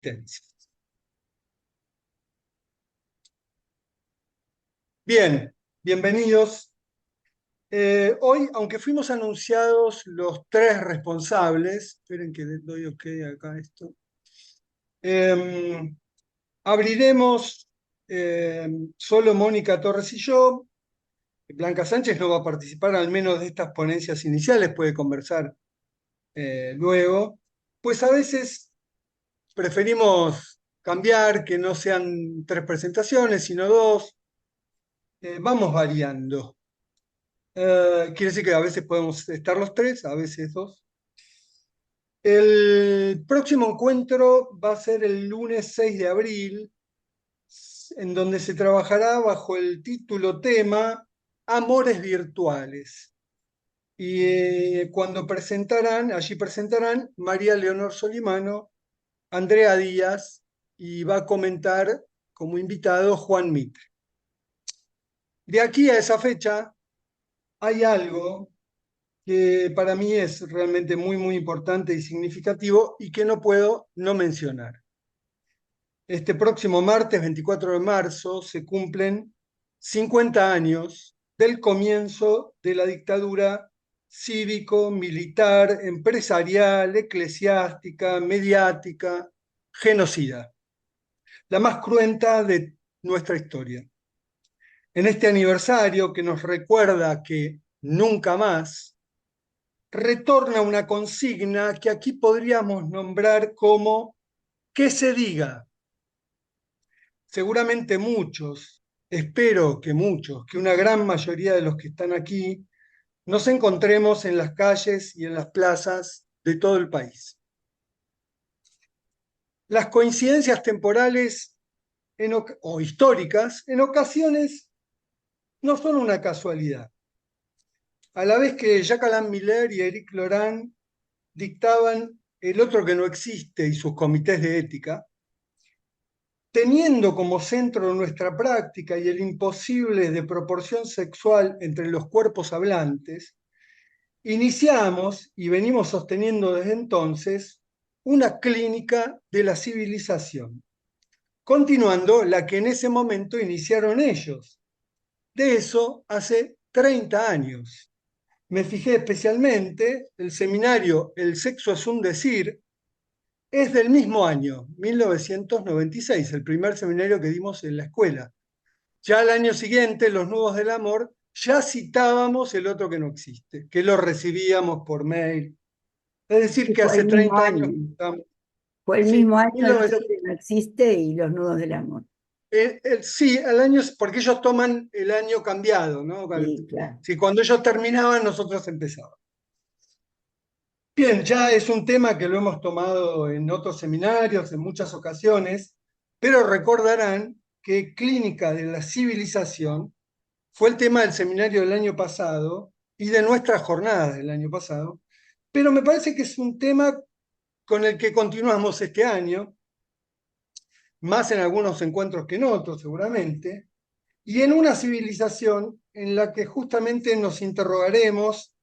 existencias. Bien, bienvenidos. Hoy, aunque fuimos anunciados los tres responsables, esperen que doy OK acá esto, eh, abriremos solo Mónica Torres y yo. Blanca Sánchez no va a participar, al menos de estas ponencias iniciales, puede conversar luego, pues a veces preferimos cambiar, que no sean tres presentaciones, sino dos. Vamos variando. Quiere decir que a veces podemos estar los tres, a veces dos. El próximo encuentro va a ser el lunes 6 de abril, en donde se trabajará bajo el título tema Amores Virtuales. Y allí presentarán María Leonor Solimano, Andrea Díaz, y va a comentar como invitado Juan Mitre. De aquí a esa fecha hay algo que para mí es realmente muy importante y significativo y que no puedo no mencionar. Este próximo martes 24 de marzo se cumplen 50 años del comienzo de la dictadura cívico, militar, empresarial, eclesiástica, mediática, genocida, la más cruenta de nuestra historia. En este aniversario que nos recuerda que nunca más, retorna una consigna que aquí podríamos nombrar como que se diga. Seguramente muchos, espero que muchos, que una gran mayoría de los que están aquí, nos encontremos en las calles y en las plazas de todo el país. Las coincidencias temporales o históricas en ocasiones no son una casualidad. A la vez que Jacques Alain Miller y Éric Laurent dictaban El otro que no existe y sus comités de ética, teniendo como centro nuestra práctica y el imposible de proporción sexual entre los cuerpos hablantes, iniciamos y venimos sosteniendo desde entonces una clínica de la civilización, continuando la que en ese momento iniciaron ellos. De eso hace 30 años. Me fijé especialmente, el seminario El sexo es un decir es del mismo año, 1996, el primer seminario que dimos en la escuela. Ya al año siguiente, Los nudos del amor, ya citábamos El otro que no existe, que lo recibíamos por mail. Es decir, Y que fue hace el mismo 30 años. año. Fue el Sí, mismo año el otro 1900, que no existe y los nudos del amor. sí, al año, porque ellos toman el año cambiado, ¿no? Sí, claro. Si cuando ellos terminaban, nosotros empezábamos. Bien, ya es un tema que lo hemos tomado en otros seminarios, en muchas ocasiones, pero recordarán que Clínica de la Civilización fue el tema del seminario del año pasado y de nuestras jornadas del año pasado, pero me parece que es un tema con el que continuamos este año, más en algunos encuentros que en otros seguramente, y en una civilización en la que justamente nos interrogaremos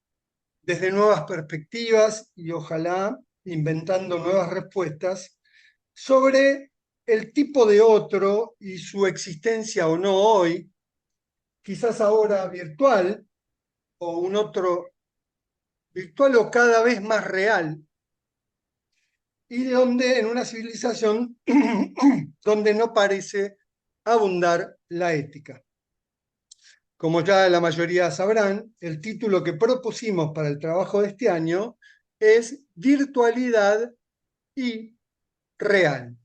desde nuevas perspectivas y ojalá inventando nuevas respuestas sobre el tipo de otro y su existencia o no hoy, quizás ahora virtual o un otro virtual o cada vez más real, y donde en una civilización donde no parece abundar la ética. Como ya la mayoría sabrán, el título que propusimos para el trabajo de este año es Virtualidad y Real.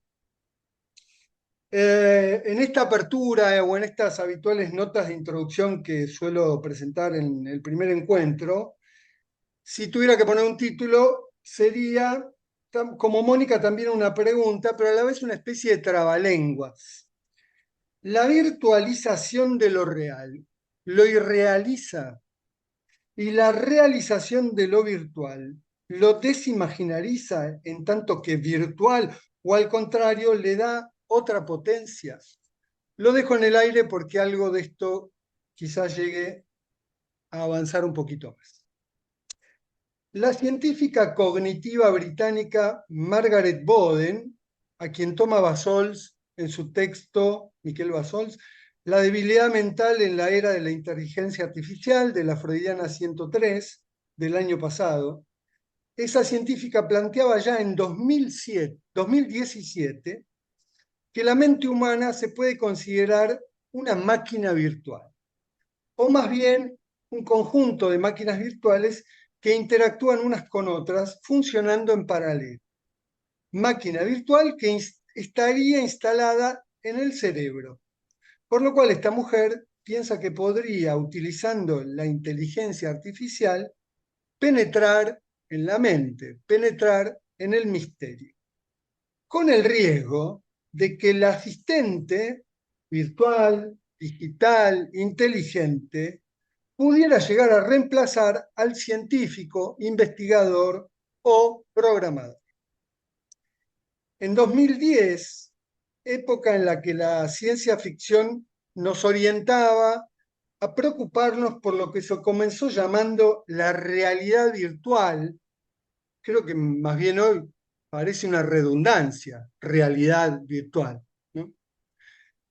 En esta apertura o en estas habituales notas de introducción que suelo presentar en el primer encuentro, si tuviera que poner un título, sería, como Mónica, también una pregunta, pero a la vez una especie de trabalenguas. La virtualización de lo real lo irrealiza y la realización de lo virtual lo desimaginariza en tanto que virtual o al contrario le da otra potencia. Lo dejo en el aire porque algo de esto quizás llegue a avanzar un poquito más. La científica cognitiva británica Margaret Boden a quien toma Bassols en su texto, Miquel Bassols, La debilidad mental en la era de la inteligencia artificial, de la Freudiana 103, del año pasado. Esa científica planteaba ya en 2017 que la mente humana se puede considerar una máquina virtual, o más bien un conjunto de máquinas virtuales que interactúan unas con otras, funcionando en paralelo. Máquina virtual que estaría instalada en el cerebro. Por lo cual esta mujer piensa que podría, utilizando la inteligencia artificial, penetrar en la mente, penetrar en el misterio, con el riesgo de que el asistente virtual, digital, inteligente, pudiera llegar a reemplazar al científico, investigador o programador. En 2010, época en la que la ciencia ficción nos orientaba a preocuparnos por lo que se comenzó llamando la realidad virtual. Creo que más bien hoy parece una redundancia, realidad virtual, ¿no?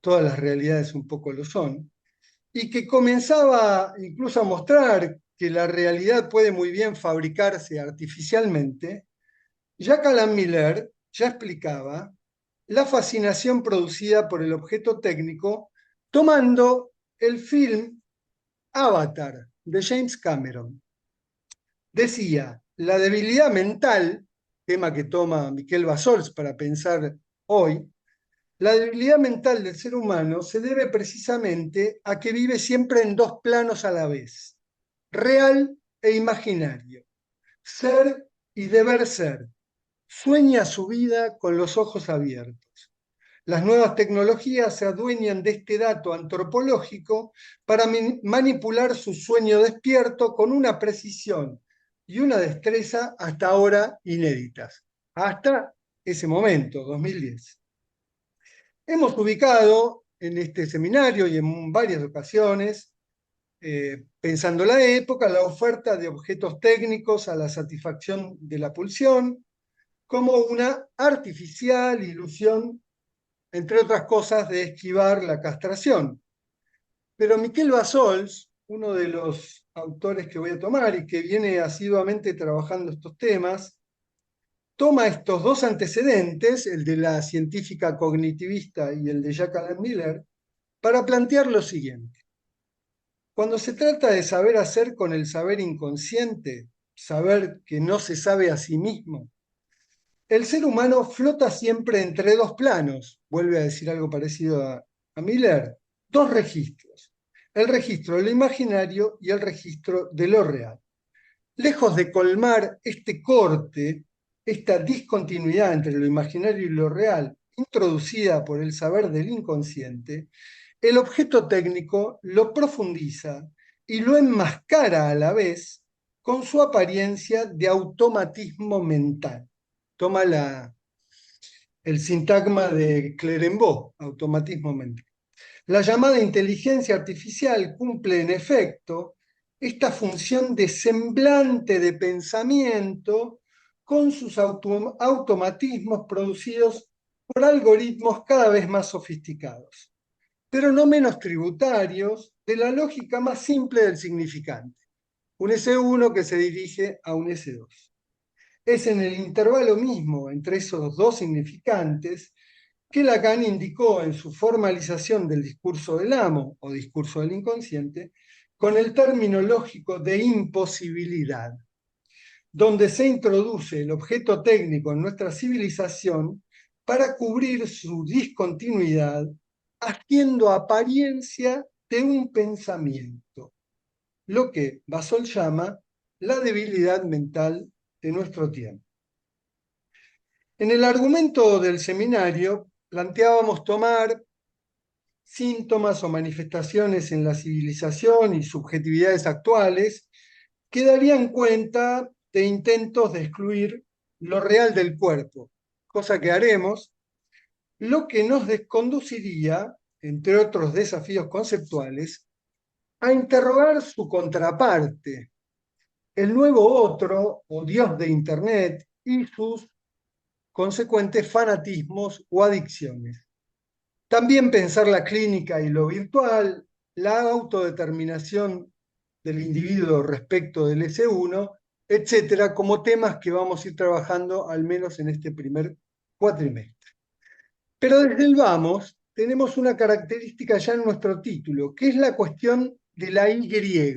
Todas las realidades un poco lo son, y que comenzaba incluso a mostrar que la realidad puede muy bien fabricarse artificialmente. Jack Alan Miller ya explicaba la fascinación producida por el objeto técnico tomando el film Avatar de James Cameron. Decía, la debilidad mental, tema que toma Miquel Bassols para pensar hoy, la debilidad mental del ser humano se debe precisamente a que vive siempre en dos planos a la vez, real e imaginario, ser y deber ser. Sueña su vida con los ojos abiertos. Las nuevas tecnologías se adueñan de este dato antropológico para manipular su sueño despierto con una precisión y una destreza hasta ahora inéditas. Hasta ese momento, 2010. Hemos ubicado en este seminario y en varias ocasiones, pensando la época, la oferta de objetos técnicos a la satisfacción de la pulsión como una artificial ilusión, entre otras cosas, de esquivar la castración. Pero Miquel Bassols, uno de los autores que voy a tomar y que viene asiduamente trabajando estos temas, toma estos dos antecedentes, el de la científica cognitivista y el de Jack Alan Miller, para plantear lo siguiente. Cuando se trata de saber hacer con el saber inconsciente, saber que no se sabe a sí mismo, el ser humano flota siempre entre dos planos, vuelve a decir algo parecido a Miller, dos registros, el registro de lo imaginario y el registro de lo real. Lejos de colmar este corte, esta discontinuidad entre lo imaginario y lo real, introducida por el saber del inconsciente, el objeto técnico lo profundiza y lo enmascara a la vez con su apariencia de automatismo mental. Toma el sintagma de Clerembault, automatismo mental. La llamada inteligencia artificial cumple en efecto esta función de semblante de pensamiento con sus automatismos producidos por algoritmos cada vez más sofisticados, pero no menos tributarios de la lógica más simple del significante, un S1 que se dirige a un S2. Es en el intervalo mismo entre esos dos significantes que Lacan indicó en su formalización del discurso del amo o discurso del inconsciente con el término lógico de imposibilidad, donde se introduce el objeto técnico en nuestra civilización para cubrir su discontinuidad, haciendo apariencia de un pensamiento, lo que Basol llama la debilidad mental de nuestro tiempo. En el argumento del seminario planteábamos tomar síntomas o manifestaciones en la civilización y subjetividades actuales que darían cuenta de intentos de excluir lo real del cuerpo, cosa que haremos, lo que nos desconduciría, entre otros desafíos conceptuales, a interrogar su contraparte, el nuevo otro o Dios de Internet y sus consecuentes fanatismos o adicciones. También pensar la clínica y lo virtual, la autodeterminación del individuo respecto del S1, etcétera, como temas que vamos a ir trabajando al menos en este primer cuatrimestre. Pero desde el vamos tenemos una característica ya en nuestro título, que es la cuestión de la Y,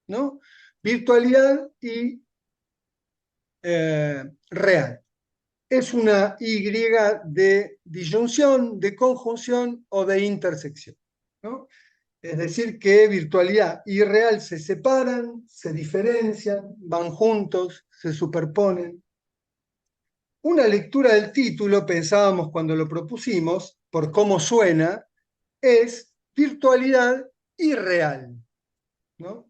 ¿no? Virtualidad y real. Es una Y de disyunción, de conjunción o de intersección, ¿no? Es decir, que virtualidad y real se separan, se diferencian, van juntos, se superponen. Una lectura del título, pensábamos cuando lo propusimos, por cómo suena, es virtualidad irreal, ¿no?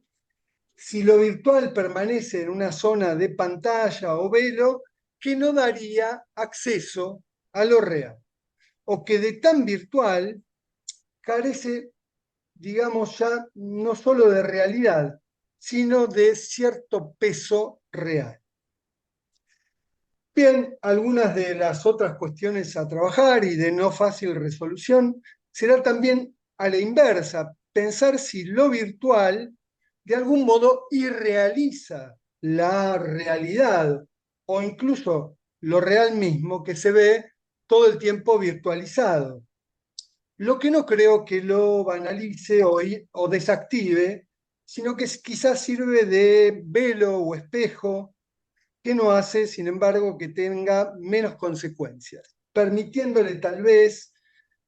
Si lo virtual permanece en una zona de pantalla o velo que no daría acceso a lo real, o que de tan virtual carece, digamos, ya no solo de realidad, sino de cierto peso real. Bien, algunas de las otras cuestiones a trabajar y de no fácil resolución será también a la inversa, pensar si lo virtual de algún modo irrealiza la realidad o incluso lo real mismo que se ve todo el tiempo virtualizado. Lo que no creo que lo banalice o desactive, sino que quizás sirve de velo o espejo que no hace, sin embargo, que tenga menos consecuencias, permitiéndole tal vez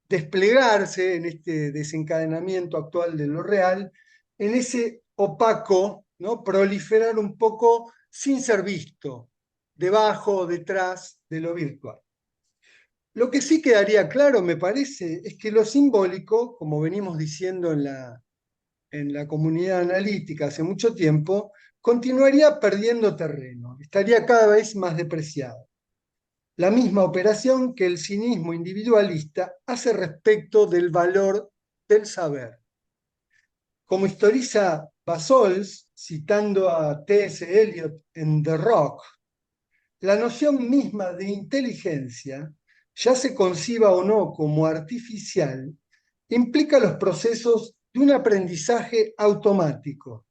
desplegarse en este desencadenamiento actual de lo real, en ese opaco, ¿no? Proliferar un poco sin ser visto, debajo o detrás de lo virtual. Lo que sí quedaría claro, me parece, es que lo simbólico, como venimos diciendo en la comunidad analítica hace mucho tiempo, continuaría perdiendo terreno, estaría cada vez más depreciado. La misma operación que el cinismo individualista hace respecto del valor del saber. Como historiza Basols, citando a T.S. Eliot en The Rock, la noción misma de inteligencia, ya se conciba o no como artificial, implica los procesos de un aprendizaje automático,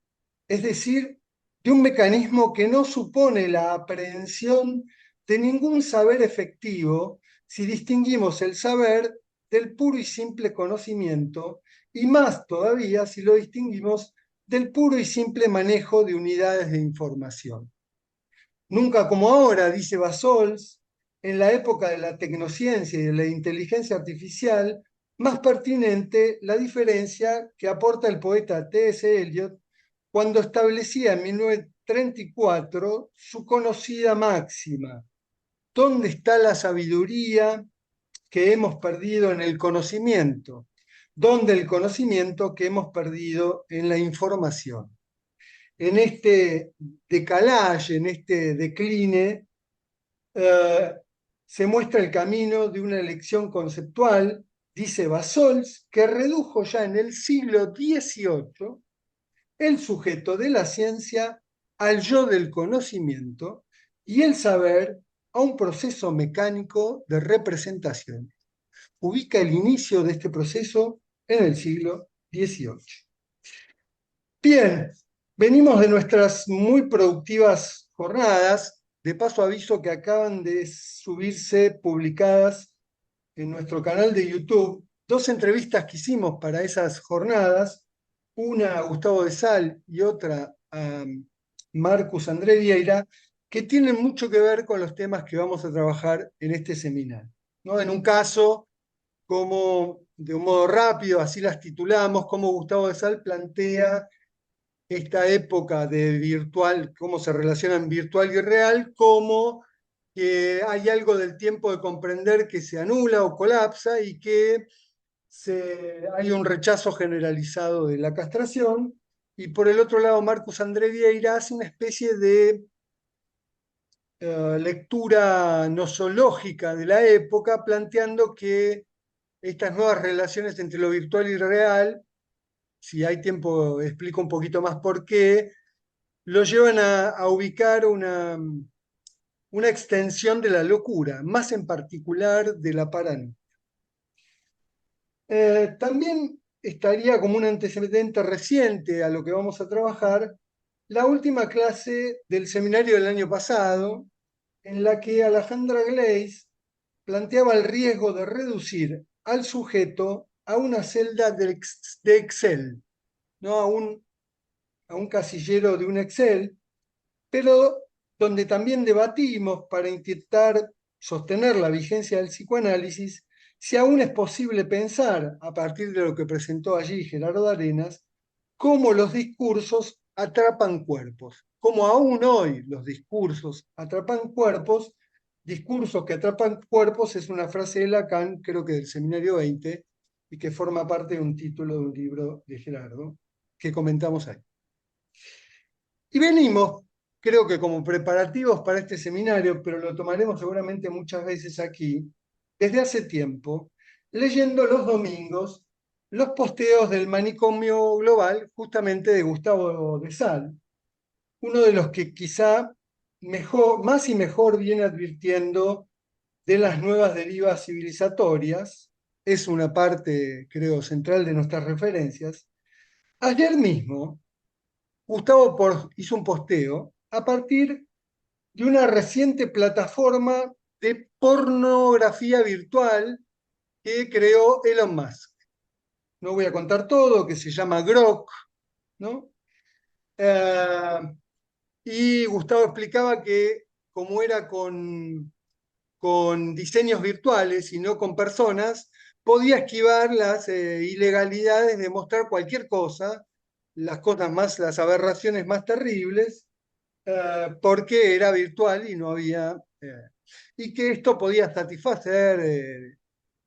es decir, de un mecanismo que no supone la aprehensión de ningún saber efectivo si distinguimos el saber del puro y simple conocimiento, y más todavía si lo distinguimos del puro y simple manejo de unidades de información. Nunca como ahora, dice Basols, en la época de la tecnociencia y de la inteligencia artificial, más pertinente la diferencia que aporta el poeta T.S. Eliot cuando establecía en 1934 su conocida máxima: ¿dónde está la sabiduría que hemos perdido en el conocimiento? ¿Dónde el conocimiento que hemos perdido en la información? En este decalaje, en este decline, eh, se muestra el camino de una elección conceptual, dice Basols, que redujo ya en el siglo XVIII el sujeto de la ciencia al yo del conocimiento y el saber a un proceso mecánico de representación. Ubica el inicio de este proceso en el siglo XVIII. Bien, venimos de nuestras muy productivas jornadas. De paso aviso que acaban de subirse publicadas en nuestro canal de YouTube dos entrevistas que hicimos para esas jornadas, una a Gustavo de Sal y otra a Marcus André Vieira, que tienen mucho que ver con los temas que vamos a trabajar en este seminario, ¿no? En un caso, como de un modo rápido, así las titulamos, como Gustavo de Sal plantea esta época de virtual, cómo se relacionan virtual y real, como que hay algo del tiempo de comprender que se anula o colapsa y que hay un rechazo generalizado de la castración. Y por el otro lado, Marcus André Vieira hace una especie de lectura nosológica de la época, planteando que estas nuevas relaciones entre lo virtual y real, si hay tiempo explico un poquito más por qué, lo llevan a ubicar una extensión de la locura, más en particular de la paranoia. También estaría como un antecedente reciente a lo que vamos a trabajar, la última clase del seminario del año pasado, en la que Alejandra Gleis planteaba el riesgo de reducir al sujeto a una celda de Excel, ¿no? A un casillero de un Excel, pero donde también debatimos para intentar sostener la vigencia del psicoanálisis, si aún es posible pensar, a partir de lo que presentó allí Gerardo Arenas, cómo los discursos atrapan cuerpos, cómo aún hoy los discursos atrapan cuerpos. Discursos que atrapan cuerpos es una frase de Lacan, creo que del Seminario 20, y que forma parte de un título de un libro de Gerardo, que comentamos ahí. Y venimos, creo que como preparativos para este seminario, pero lo tomaremos seguramente muchas veces aquí, desde hace tiempo, leyendo los domingos los posteos del Manicomio Global, justamente de Gustavo de Sal, uno de los que quizá mejor, más y mejor viene advirtiendo de las nuevas derivas civilizatorias, es una parte, creo, central de nuestras referencias. Ayer mismo, Gustavo hizo un posteo a partir de una reciente plataforma de pornografía virtual que creó Elon Musk. No voy a contar todo, que se llama Grok, ¿no? Y Gustavo explicaba que como era con diseños virtuales y no con personas, podía esquivar las ilegalidades de mostrar cualquier cosa, las cosas más, las aberraciones más terribles, porque era virtual y no había, y que esto podía satisfacer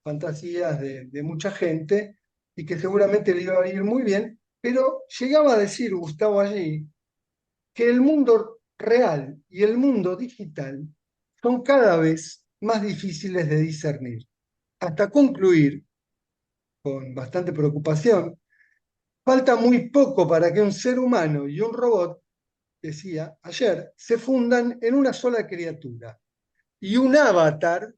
fantasías de mucha gente y que seguramente le iba a ir muy bien, pero llegaba a decir Gustavo allí que el mundo real y el mundo digital son cada vez más difíciles de discernir, hasta concluir, con bastante preocupación, falta muy poco para que un ser humano y un robot, decía ayer, se fundan en una sola criatura y un avatar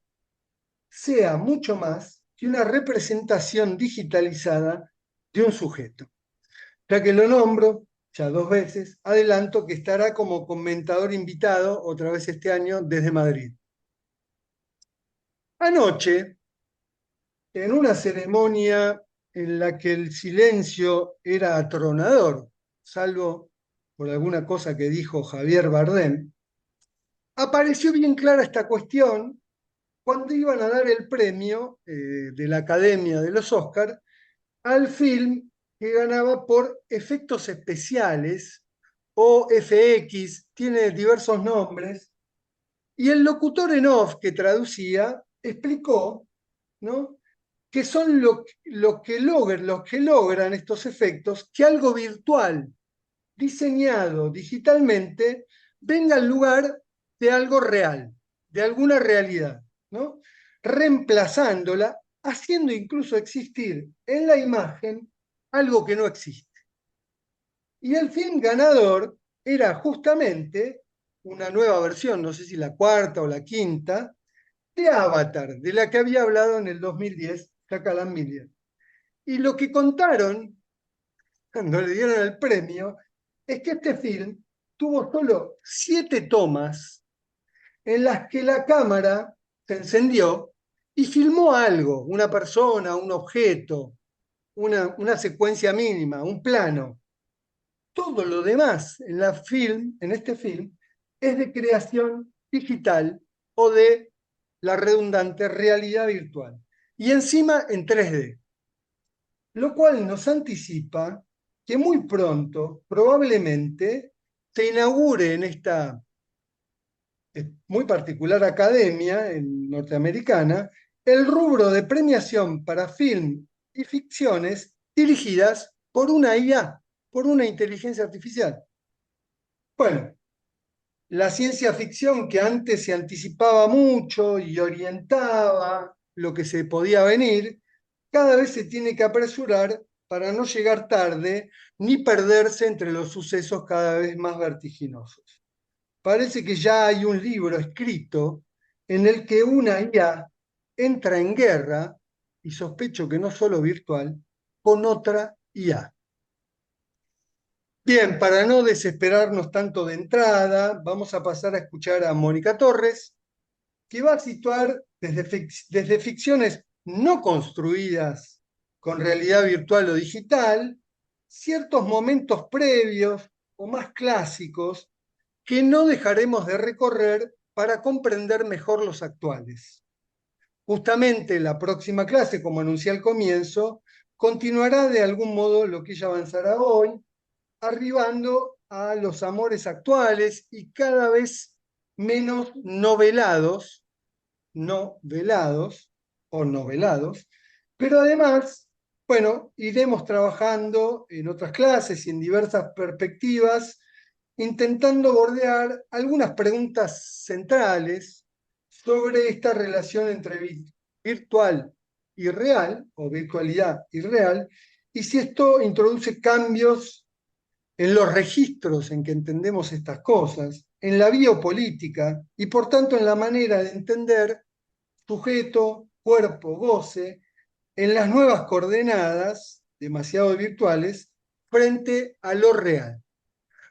sea mucho más que una representación digitalizada de un sujeto. Ya que lo nombro, ya 2 veces, adelanto que estará como comentador invitado otra vez este año desde Madrid. Anoche, en una ceremonia en la que el silencio era atronador, salvo por alguna cosa que dijo Javier Bardem, apareció bien clara esta cuestión cuando iban a dar el premio de la Academia de los Oscars al film que ganaba por efectos especiales o FX, tiene diversos nombres, y el locutor en off que traducía explicó, ¿no?, que son los que logran estos efectos, que algo virtual, diseñado digitalmente, venga al lugar de algo real, de alguna realidad, ¿no? Reemplazándola, haciendo incluso existir en la imagen algo que no existe. Y el film ganador era justamente una nueva versión, no sé si la cuarta o la quinta, de Avatar, de la que había hablado en el 2010 Jacqueline Miller. Y lo que contaron cuando le dieron el premio es que este film tuvo solo 7 tomas en las que la cámara se encendió y filmó algo, una persona, un objeto, una secuencia mínima, un plano. Todo lo demás en este film es de creación digital o de la redundante realidad virtual. Y encima en 3D, lo cual nos anticipa que muy pronto, probablemente, se inaugure en esta muy particular academia norteamericana el rubro de premiación para film y ficciones dirigidas por una IA, por una inteligencia artificial. Bueno, la ciencia ficción que antes se anticipaba mucho y orientaba lo que se podía venir, cada vez se tiene que apresurar para no llegar tarde ni perderse entre los sucesos cada vez más vertiginosos. parece que ya hay un libro escrito en el que una IA entra en guerra, y sospecho que no solo virtual, con otra IA. Bien, para no desesperarnos tanto de entrada, vamos a pasar a escuchar a Mónica Torres, que va a situar desde ficciones no construidas con realidad virtual o digital, ciertos momentos previos o más clásicos que no dejaremos de recorrer para comprender mejor los actuales. Justamente la próxima clase, como anuncié al comienzo, continuará de algún modo lo que ella avanzará hoy, arribando a los amores actuales y cada vez menos novelados, no velados o novelados, pero además, bueno, iremos trabajando en otras clases y en diversas perspectivas, intentando bordear algunas preguntas centrales sobre esta relación entre virtual y real, o virtualidad y real, y si esto introduce cambios en los registros en que entendemos estas cosas, en la biopolítica y por tanto en la manera de entender sujeto, cuerpo, goce, en las nuevas coordenadas, demasiado virtuales, frente a lo real.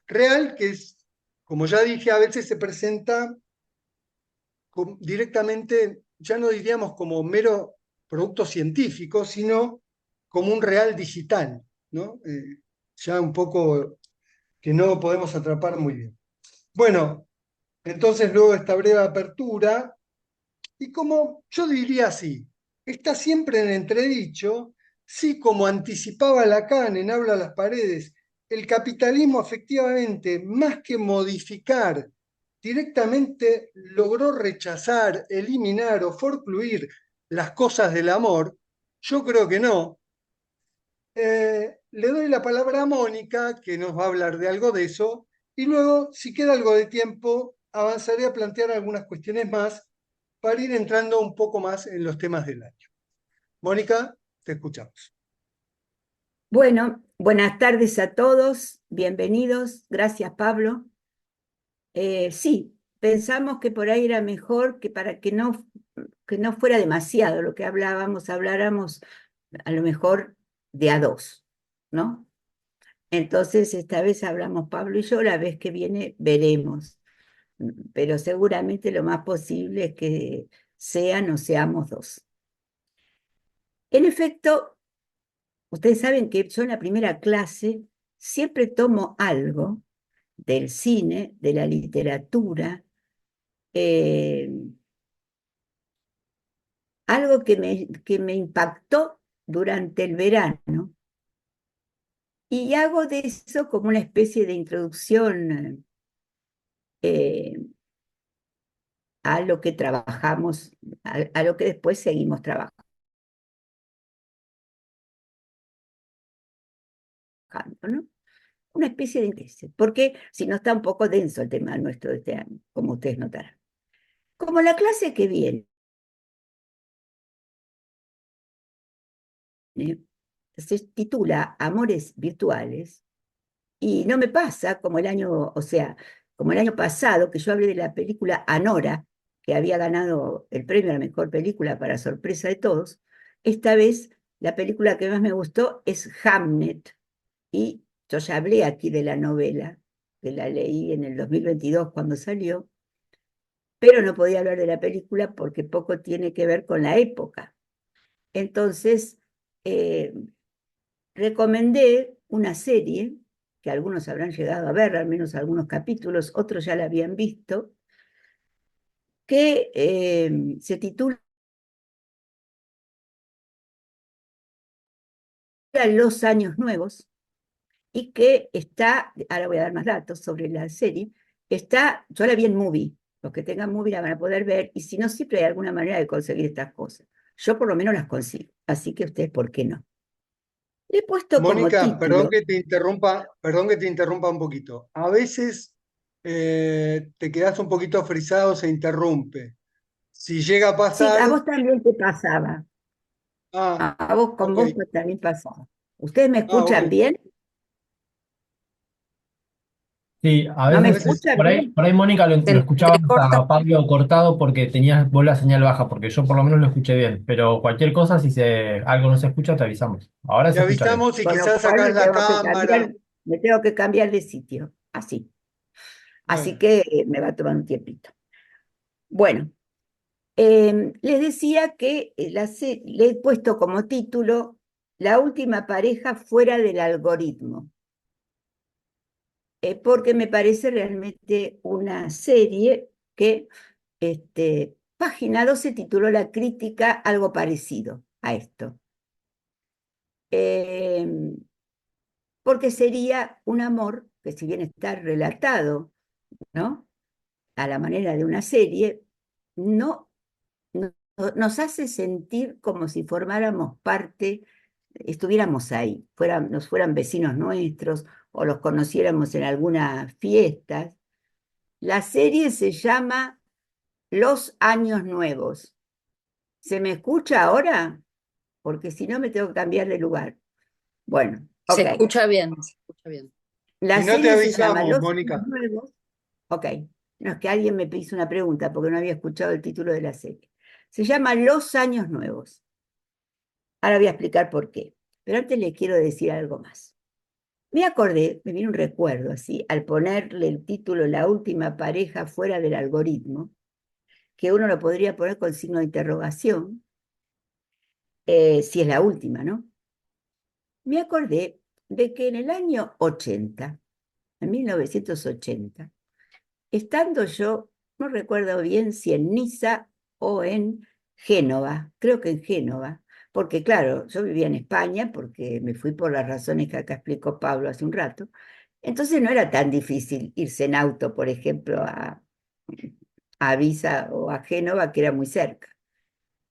Real que es, como ya dije, a veces se presenta directamente, ya no diríamos como mero producto científico, sino como un real digital, ¿no? Ya un poco que no podemos atrapar muy bien. Bueno, entonces luego de esta breve apertura, y como yo diría así, está siempre en entredicho, si como anticipaba Lacan en Habla a las paredes, el capitalismo efectivamente, más que modificar, directamente logró rechazar, eliminar o forcluir las cosas del amor, yo creo que no. Le doy la palabra a Mónica, que nos va a hablar de algo de eso, y luego, si queda algo de tiempo, avanzaré a plantear algunas cuestiones más para ir entrando un poco más en los temas del año. Mónica, te escuchamos. Bueno, buenas tardes a todos, bienvenidos, gracias Pablo. Sí, pensamos que por ahí era mejor que para que no fuera demasiado lo que hablábamos, habláramos a lo mejor de a dos, ¿no? Entonces esta vez hablamos Pablo y yo, la vez que viene veremos, pero seguramente lo más posible es que sean o seamos dos. En efecto, ustedes saben que yo en la primera clase siempre tomo algo del cine, de la literatura, eh, algo que me impactó durante el verano, y hago de eso como una especie de introducción eh, a lo que trabajamos, a lo que después seguimos trabajando, ¿no? Una especie de interés, porque si no está un poco denso el tema nuestro de este año, como ustedes notarán. Como la clase que viene se titula Amores Virtuales, y no me pasa como el año, o sea, como el año pasado, que yo hablé de la película Anora, que había ganado el premio a la mejor película para sorpresa de todos. Esta vez la película que más me gustó es Hamnet, y yo ya hablé aquí de la novela, que la leí en el 2022 cuando salió, pero no podía hablar de la película porque poco tiene que ver con la época. Entonces, eh, recomendé una serie que algunos habrán llegado a ver, al menos algunos capítulos, otros ya la habían visto, que se titula Los Años Nuevos, y que está, ahora voy a dar más datos sobre la serie, está, yo la vi en Movie, los que tengan Movie la van a poder ver, y si no, siempre hay alguna manera de conseguir estas cosas. Yo por lo menos las consigo, así que ustedes, ¿por qué no? Le he puesto como Mónica, título, perdón que te interrumpa un poquito. A veces te quedas un poquito frisado, se interrumpe. Si llega a sí, a pasar, vos también te pasaba, ah, a vos con ok, vos también pasaba. ¿Ustedes me ah, ok. escuchan bien? Sí, a ¿No me A veces veces, escucha bien? por ahí Mónica Se lo escuchabas entrecorta. a Pablo cortado porque tenías vos la señal baja, porque yo por lo menos lo escuché bien. Pero cualquier cosa, si algo no se escucha, te avisamos. Ahora te se escucha bien. avisamos y Con lo quizás cual sacás la cámara. me tengo que cambiar de sitio, así. Así Bueno, que me va a tomar un tiempito. Bueno, les decía que le he puesto como título La última pareja fuera del algoritmo, porque me parece realmente una serie que Página 12 tituló La crítica algo parecido a esto. Porque sería un amor que, si bien está relatado, ¿no?, a la manera de una serie, no, no- nos hace sentir como si formáramos parte, estuviéramos ahí, nos fueran vecinos nuestros o los conociéramos en alguna fiesta. La serie se llama Los Años Nuevos. ¿Se me escucha ahora? Porque si no me tengo que cambiar de lugar. Bueno, Se ok. escucha bien, se escucha bien. si La no te serie se llama avisamos, Los Años Mónica. Nuevos. Ok. No, es que alguien me hizo una pregunta porque no había escuchado el título de la serie. Se llama Los Años Nuevos. Ahora voy a explicar por qué. Pero antes les quiero decir algo más. Me acordé, me vino un recuerdo así, al ponerle el título La última pareja fuera del algoritmo, que uno lo podría poner con signo de interrogación, si es la última, ¿no? Me acordé de que en el año 80, en 1980, estando yo, no recuerdo bien si en Niza o en Génova, creo que en Génova, porque claro, yo vivía en España porque me fui por las razones que acá explicó Pablo hace un rato, entonces no era tan difícil irse en auto, por ejemplo, a Ibiza o a Génova, que era muy cerca.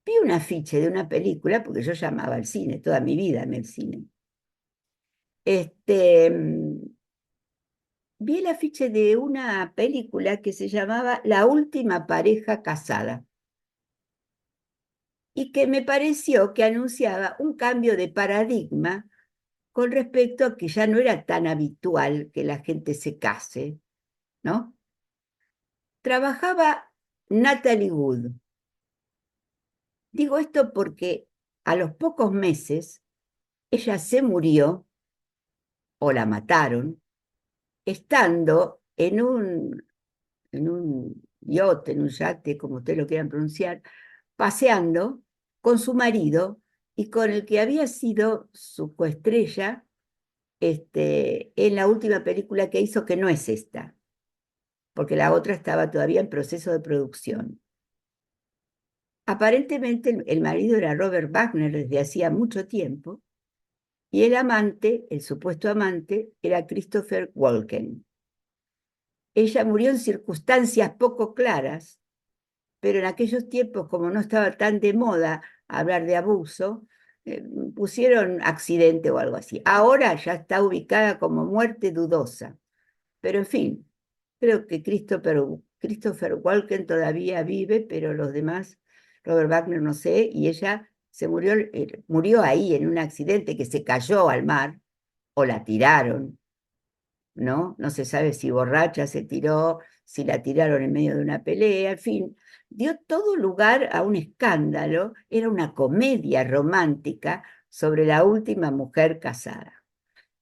Vi un afiche de una película, porque yo llamaba al cine, toda mi vida en el cine. Vi el afiche de una película que se llamaba La última pareja casada y que me pareció que anunciaba un cambio de paradigma con respecto a que ya no era tan habitual que la gente se case, ¿no? Trabajaba Natalie Wood. Digo esto porque a los pocos meses ella se murió o la mataron estando en un yacht, en un yate, como ustedes lo quieran pronunciar, paseando con su marido y con el que había sido su coestrella en la última película que hizo, que no es esta, porque la otra estaba todavía en proceso de producción. Aparentemente el marido era Robert Wagner desde hacía mucho tiempo y el amante, el supuesto amante, era Christopher Walken. Ella murió en circunstancias poco claras, pero en aquellos tiempos, como no estaba tan de moda hablar de abuso, pusieron accidente o algo así. Ahora ya está ubicada como muerte dudosa, pero en fin, creo que Christopher Walken todavía vive, pero los demás, Robert Wagner no sé, y ella murió ahí en un accidente que se cayó al mar o la tiraron, ¿no? No se sabe si borracha se tiró, si la tiraron en medio de una pelea, en fin, dio todo lugar a un escándalo, era una comedia romántica sobre la última mujer casada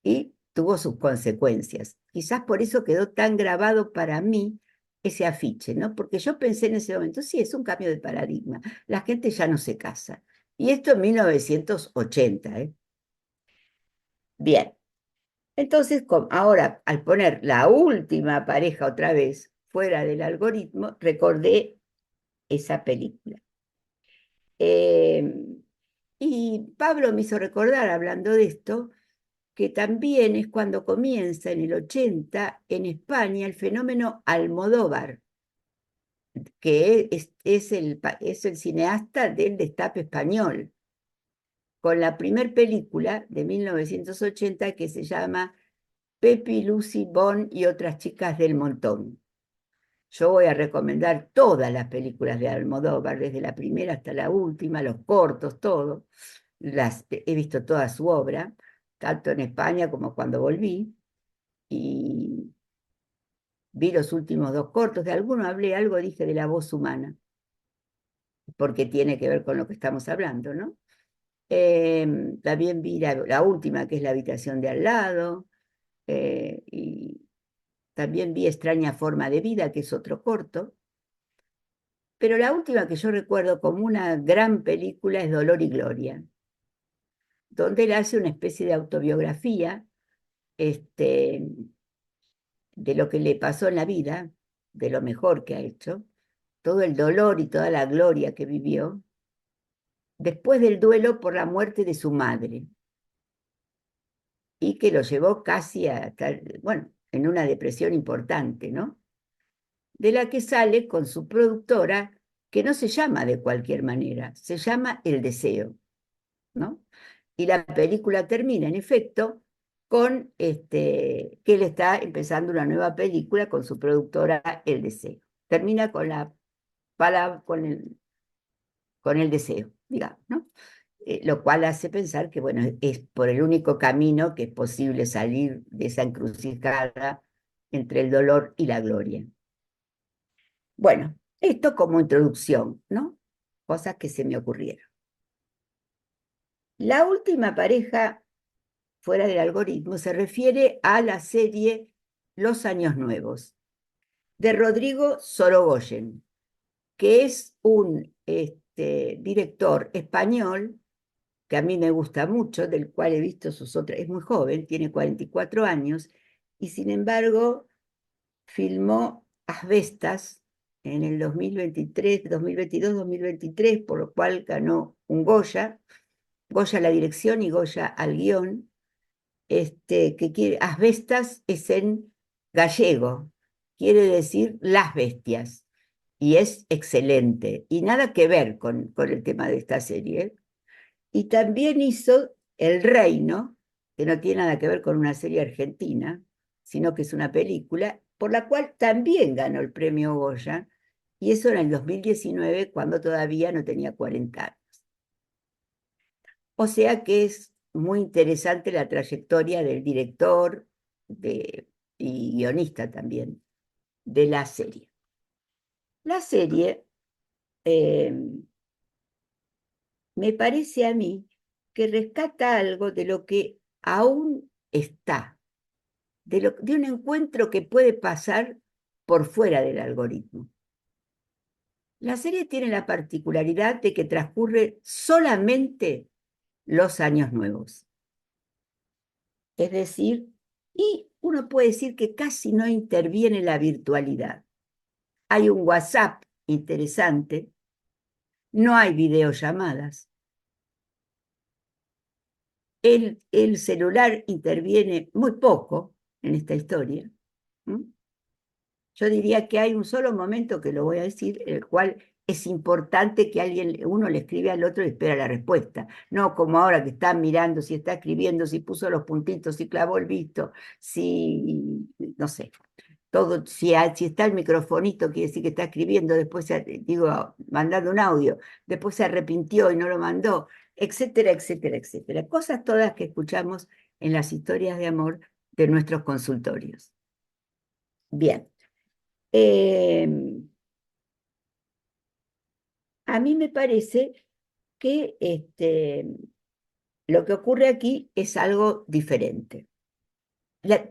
y tuvo sus consecuencias. Quizás por eso quedó tan grabado para mí ese afiche, ¿no? Porque yo pensé en ese momento, sí, es un cambio de paradigma, la gente ya no se casa. Y esto en 1980, ¿eh? Bien. Entonces, ahora, al poner la última pareja otra vez fuera del algoritmo, recordé esa película. Eh, y Pablo me hizo recordar, hablando de esto, que también es cuando comienza en el 80 en España el fenómeno Almodóvar, que es el cineasta del destape español, con la primer película de 1980 que se llama Pepi, Lucy, Bon y otras chicas del montón. Yo voy a recomendar todas las películas de Almodóvar, desde la primera hasta la última, los cortos, todo. He visto toda su obra, tanto en España como cuando volví. Y vi los últimos dos cortos, de alguno hablé, algo dije de la voz humana, porque tiene que ver con lo que estamos hablando, ¿no? También vi la última, que es La habitación de al lado, y también vi Extraña forma de vida, que es otro corto, pero la última que yo recuerdo como una gran película es Dolor y Gloria, donde él hace una especie de autobiografía de lo que le pasó en la vida, de lo mejor que ha hecho, todo el dolor y toda la gloria que vivió, después del duelo por la muerte de su madre, y que lo llevó casi a estar, bueno, en una depresión importante, ¿no? De la que sale con su productora, que no se llama de cualquier manera, se llama El Deseo, ¿no? Y la película termina, en efecto, con que él está empezando una nueva película con su productora El Deseo. Termina con la palabra, con el deseo, digamos, ¿no? Lo cual hace pensar que, bueno, es por el único camino que es posible salir de esa encrucijada entre el dolor y la gloria. Bueno, esto como introducción, ¿no? Cosas que se me ocurrieron. La última pareja fuera del algoritmo se refiere a la serie Los Años Nuevos, de Rodrigo Sorogoyen, que es un director español que a mí me gusta mucho, del cual he visto sus otras, es muy joven, tiene 44 años, y sin embargo filmó Asbestas en el 2023, 2022, 2023, por lo cual ganó un Goya, Goya a la dirección y Goya al guión, que quiere, Asbestas es en gallego, quiere decir las bestias, y es excelente, y nada que ver con el tema de esta serie. Y también hizo El Reino, que no tiene nada que ver con una serie argentina, sino que es una película, por la cual también ganó el premio Goya, y eso en el 2019, cuando todavía no tenía 40 años. O sea que es muy interesante la trayectoria del director y guionista también de la serie. La serie me parece a mí que rescata algo de lo que aún está, de un encuentro que puede pasar por fuera del algoritmo. La serie tiene la particularidad de que transcurre solamente los años nuevos. Es decir, y uno puede decir que casi no interviene la virtualidad. Hay un WhatsApp interesante, no hay videollamadas. El celular interviene muy poco en esta historia. Yo diría que hay un solo momento que lo voy a decir, en el cual es importante que uno le escribe al otro y espera la respuesta. No como ahora que está mirando si está escribiendo, si puso los puntitos, si clavó el visto, si, no sé, todo, si está el microfonito, quiere decir que está escribiendo, después, mandando un audio, después se arrepintió y no lo mandó, etcétera, etcétera, etcétera. Cosas todas que escuchamos en las historias de amor de nuestros consultorios. Bien. A mí me parece que lo que ocurre aquí es algo diferente.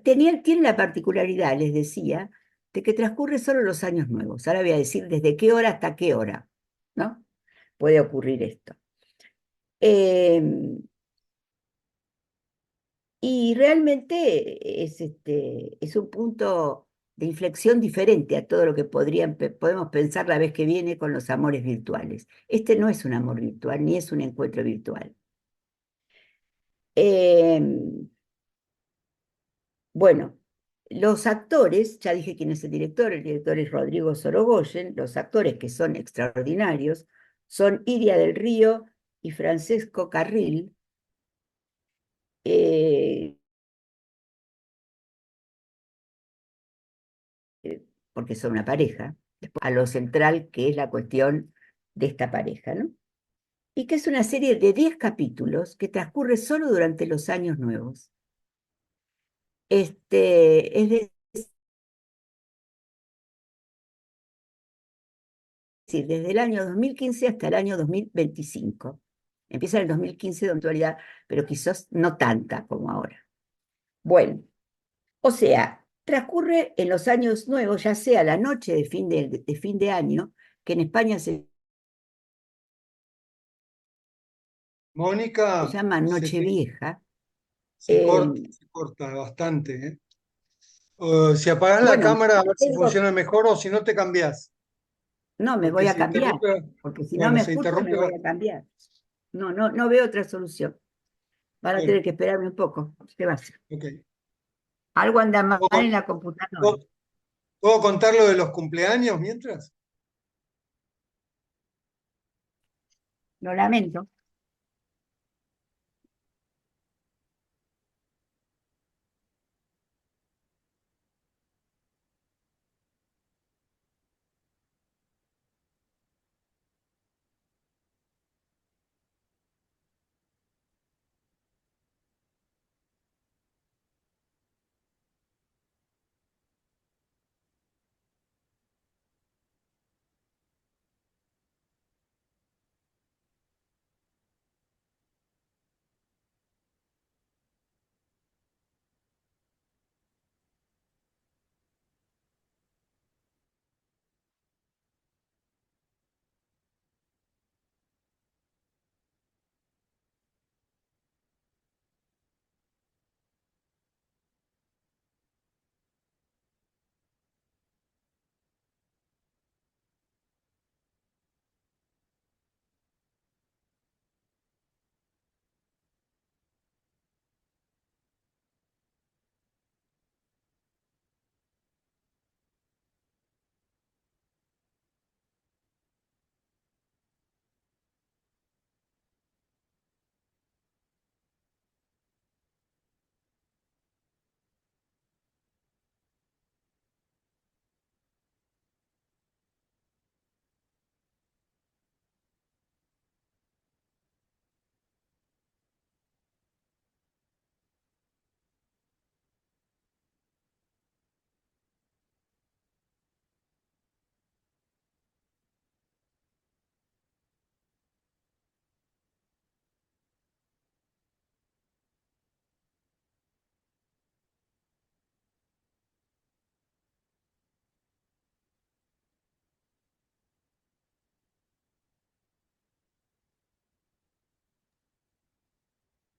Tiene la particularidad, les decía, de que transcurre solo los años nuevos. Ahora voy a decir desde qué hora hasta qué hora, ¿no? Puede ocurrir esto. Y realmente es un punto de inflexión diferente a todo lo que podemos pensar la vez que viene con los amores virtuales. Este no es un amor virtual, ni es un encuentro virtual. Bueno, los actores, ya dije quién es el director es Rodrigo Sorogoyen, los actores que son extraordinarios son Iria del Río y Francesco Carril, porque son una pareja, a lo central que es la cuestión de esta pareja, ¿no? Y que es una serie de 10 capítulos que transcurre solo durante los años nuevos. Es decir, desde el año 2015 hasta el año 2025. Empieza en el 2015 de actualidad, pero quizás no tanta como ahora. Bueno, o sea, transcurre en los años nuevos, ya sea la noche de fin de año, que en España se Mónica, llama Nochevieja. Eh, se corta bastante, ¿eh? Si apagás la bueno, cámara, a ver si tengo, funciona mejor o si no te cambiás. no, me voy Porque a se cambiar, interrumpe, porque si no bueno, me se escucho me interrumpe. voy a cambiar. No veo otra solución. Van a Bueno, tener que esperarme un poco. ¿Qué va a hacer? ok. Algo anda mal ¿Puedo, en con- la computadora. puedo- puedo contar lo de los cumpleaños mientras? Lo lamento.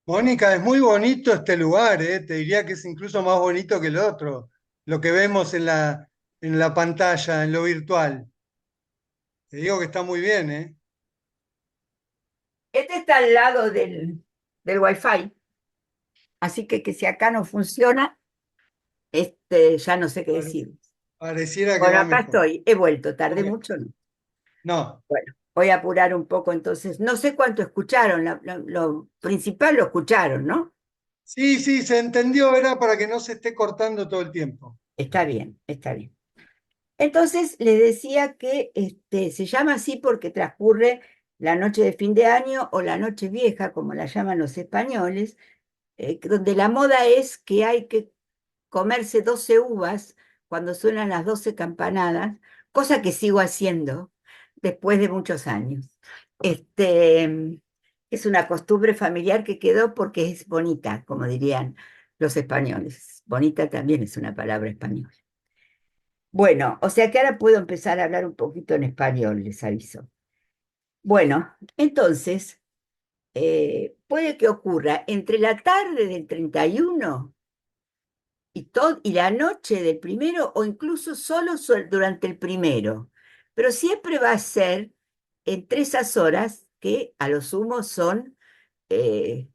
Mónica, es muy bonito este lugar, ¿eh? Te diría que es incluso más bonito que el otro, lo que vemos en la pantalla, en lo virtual. Te digo que está muy bien, ¿eh? Este está al lado del Wi-Fi, así que si acá no funciona, ya no sé qué Pare- decir. Pareciera que Bueno, va acá mejor. estoy. He vuelto, Ok. tardé mucho, ¿no? No. Bueno, voy a apurar un poco entonces. No sé cuánto escucharon, lo principal lo escucharon, ¿no? Sí, sí, se entendió, era para que no se esté cortando todo el tiempo. Está bien, está bien. Entonces les decía que se llama así porque transcurre la noche de fin de año o la noche vieja, como la llaman los españoles, donde la moda es que hay que comerse 12 uvas cuando suenan las 12 campanadas, cosa que sigo haciendo después de muchos años. Es una costumbre familiar que quedó porque es bonita, como dirían los españoles. Bonita también es una palabra española. Bueno, o sea que ahora puedo empezar a hablar un poquito en español, les aviso. Bueno, entonces, puede que ocurra entre la tarde del 31 y la noche del primero o incluso solo durante el primero, pero siempre va a ser entre esas horas que a lo sumo son eh,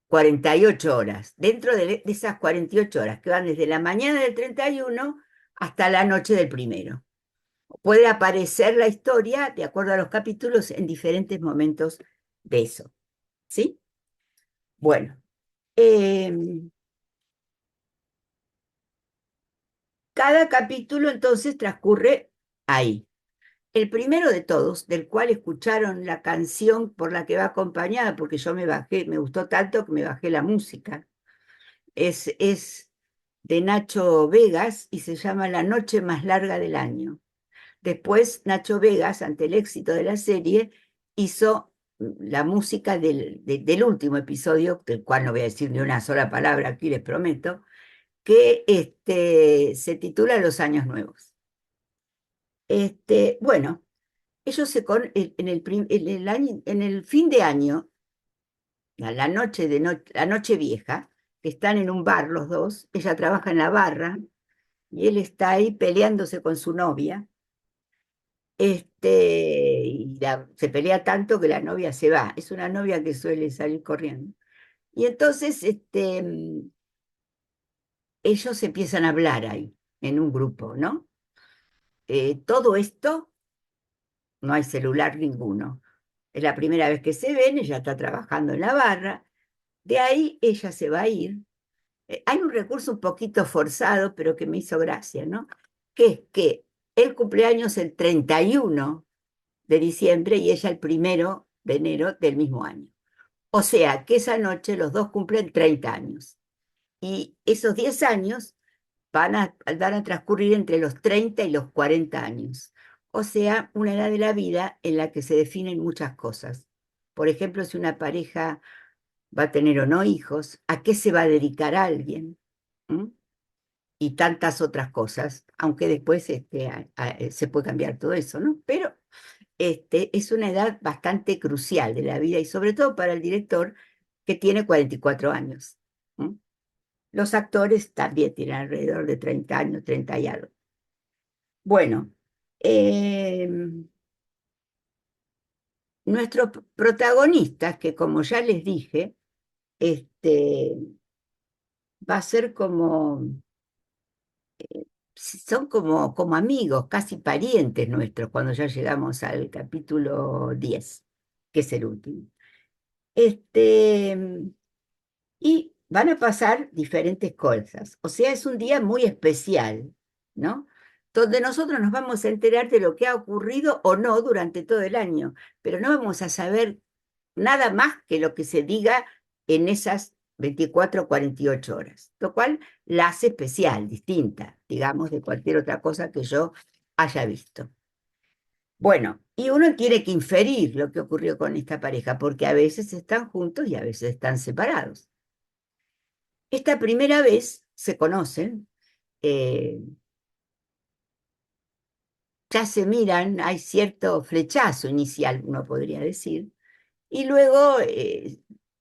48 horas, dentro de esas 48 horas que van desde la mañana del 31 hasta la noche del primero. Puede aparecer la historia, de acuerdo a los capítulos, en diferentes momentos de eso, ¿sí? Bueno, em, cada capítulo entonces transcurre ahí. El primero de todos, del cual escucharon la canción por la que va acompañada, porque yo me bajé, me gustó tanto que me bajé la música, es de Nacho Vegas y se llama La noche más larga del año. Después Nacho Vegas, ante el éxito de la serie, hizo la música del último episodio, del cual no voy a decir ni una sola palabra aquí, les prometo, que se titula Los Años Nuevos. Bueno, ellos en el fin de año, la noche vieja, que están en un bar los dos, ella trabaja en la barra y él está ahí peleándose con su novia, se pelea tanto que la novia se va. Es una novia que suele salir corriendo. Y entonces ellos empiezan a hablar ahí, en un grupo, ¿no? Todo esto, no hay celular ninguno. Es la primera vez que se ven, ella está trabajando en la barra, de ahí ella se va a ir. Hay un recurso un poquito forzado, pero que me hizo gracia, ¿no? Que es que el cumpleaños el 31 de diciembre y ella el 1 de enero del mismo año. O sea que esa noche los dos cumplen 30 años. Y esos 10 años van a transcurrir entre los 30 y los 40 años. O sea, una edad de la vida en la que se definen muchas cosas. Por ejemplo, si una pareja va a tener o no hijos, a qué se va a dedicar a alguien, ¿m? Y tantas otras cosas, aunque después se puede cambiar todo eso, ¿no? Pero es una edad bastante crucial de la vida y sobre todo para el director que tiene 44 años. ¿M? Los actores también tienen alrededor de 30 años, 30 y algo. Bueno, nuestros protagonistas, que como ya les dije, va a ser son como amigos, casi parientes nuestros, cuando ya llegamos al capítulo 10, que es el último. Y van a pasar diferentes cosas. O sea, es un día muy especial, ¿no? Donde nosotros nos vamos a enterar de lo que ha ocurrido o no durante todo el año, pero no vamos a saber nada más que lo que se diga en esas 24 o 48 horas, lo cual la hace especial, distinta, digamos, de cualquier otra cosa que yo haya visto. Bueno, y uno tiene que inferir lo que ocurrió con esta pareja, porque a veces están juntos y a veces están separados. Esta primera vez se conocen, eh, ya se miran, hay cierto flechazo inicial, uno podría decir, y luego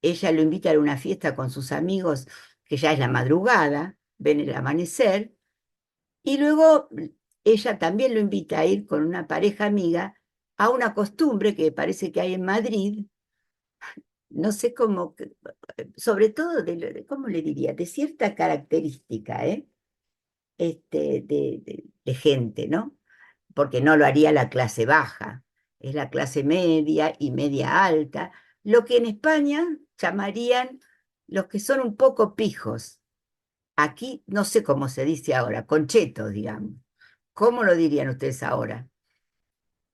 ella lo invita a una fiesta con sus amigos, que ya es la madrugada, ven el amanecer, y luego ella también lo invita a ir con una pareja amiga a una costumbre que parece que hay en Madrid, no sé cómo, sobre todo, ¿cómo le diría? De cierta característica, de gente, ¿no? Porque no lo haría la clase baja, es la clase media y media alta, lo que en España llamarían los que son un poco pijos. Aquí no sé cómo se dice ahora, conchetos, digamos. ¿Cómo lo dirían ustedes ahora?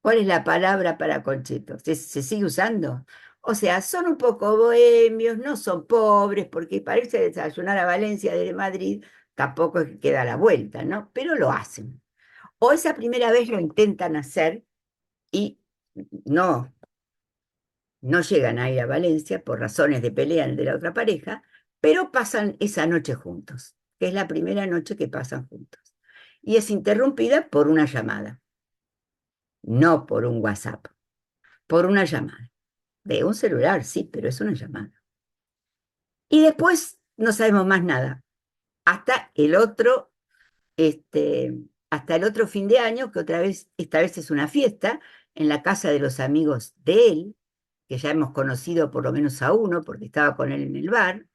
¿Cuál es la palabra para conchetos? ¿Se sigue usando? O sea, son un poco bohemios, no son pobres, porque para irse a desayunar a Valencia desde Madrid tampoco es que queda la vuelta, ¿no? Pero lo hacen. O esa primera vez lo intentan hacer y no, no llegan a ir a Valencia por razones de pelea de la otra pareja, pero pasan esa noche juntos, que es la primera noche que pasan juntos. Y es interrumpida por una llamada, no por un WhatsApp, por una llamada. De un celular, sí, pero es una llamada. Y después no sabemos más nada, hasta el otro, hasta el otro fin de año, que esta vez es una fiesta en la casa de los amigos de él, que ya hemos conocido por lo menos a uno, porque estaba con él en el bar,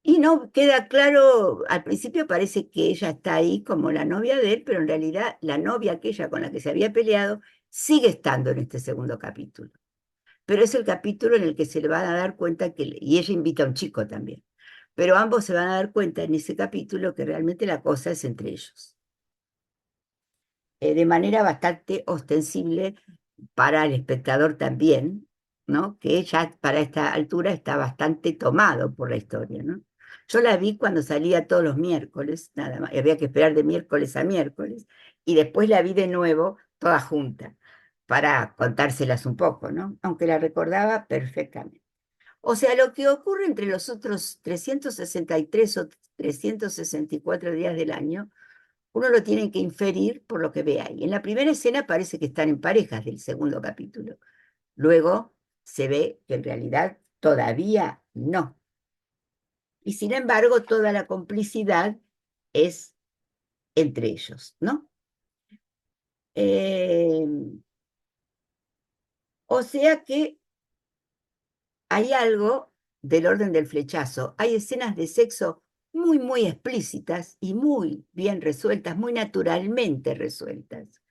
y no queda claro, al principio parece que ella está ahí como la novia de él, pero en realidad la novia aquella con la que se había peleado sigue estando en este segundo capítulo. Pero es el capítulo en el que se le van a dar cuenta y ella invita a un chico también, pero ambos se van a dar cuenta en ese capítulo que realmente la cosa es entre ellos. De manera bastante ostensible para el espectador también, ¿no? Que ya para esta altura está bastante tomado por la historia, ¿no? Yo la vi cuando salía todos los miércoles, nada más, y había que esperar de miércoles a miércoles, y después la vi de nuevo, toda junta, para contárselas un poco, ¿no? Aunque la recordaba perfectamente. O sea, lo que ocurre entre los otros 363 o 364 días del año, uno lo tiene que inferir por lo que ve ahí. En la primera escena parece que están en parejas del segundo capítulo. Luego se ve que en realidad todavía no. Y sin embargo, toda la complicidad es entre ellos, ¿no? Eh, o sea que hay algo del orden del flechazo. Hay escenas de sexo muy, muy explícitas y muy bien resueltas, muy naturalmente resueltas,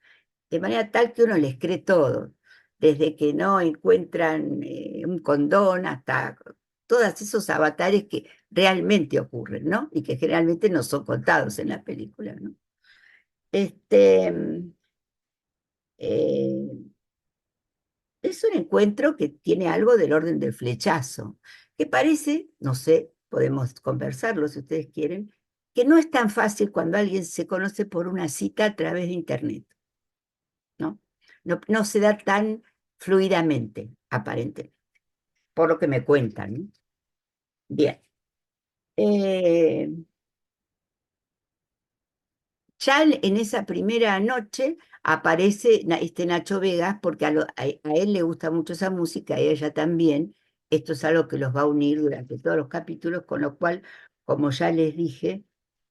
de manera tal que uno les cree todo, desde que no encuentran un condón hasta todos esos avatares que realmente ocurren, ¿no? Y que generalmente no son contados en la película, ¿no? Este, eh, es un encuentro que tiene algo del orden del flechazo, que parece, no sé, podemos conversarlo si ustedes quieren, que no es tan fácil cuando alguien se conoce por una cita a través de Internet, ¿no? No se da tan fluidamente, aparentemente, por lo que me cuentan, ¿no? Bien. Eh, Ya en esa primera noche aparece este Nacho Vegas, porque a él le gusta mucho esa música y a ella también. Esto es algo que los va a unir durante todos los capítulos, con lo cual, como ya les dije,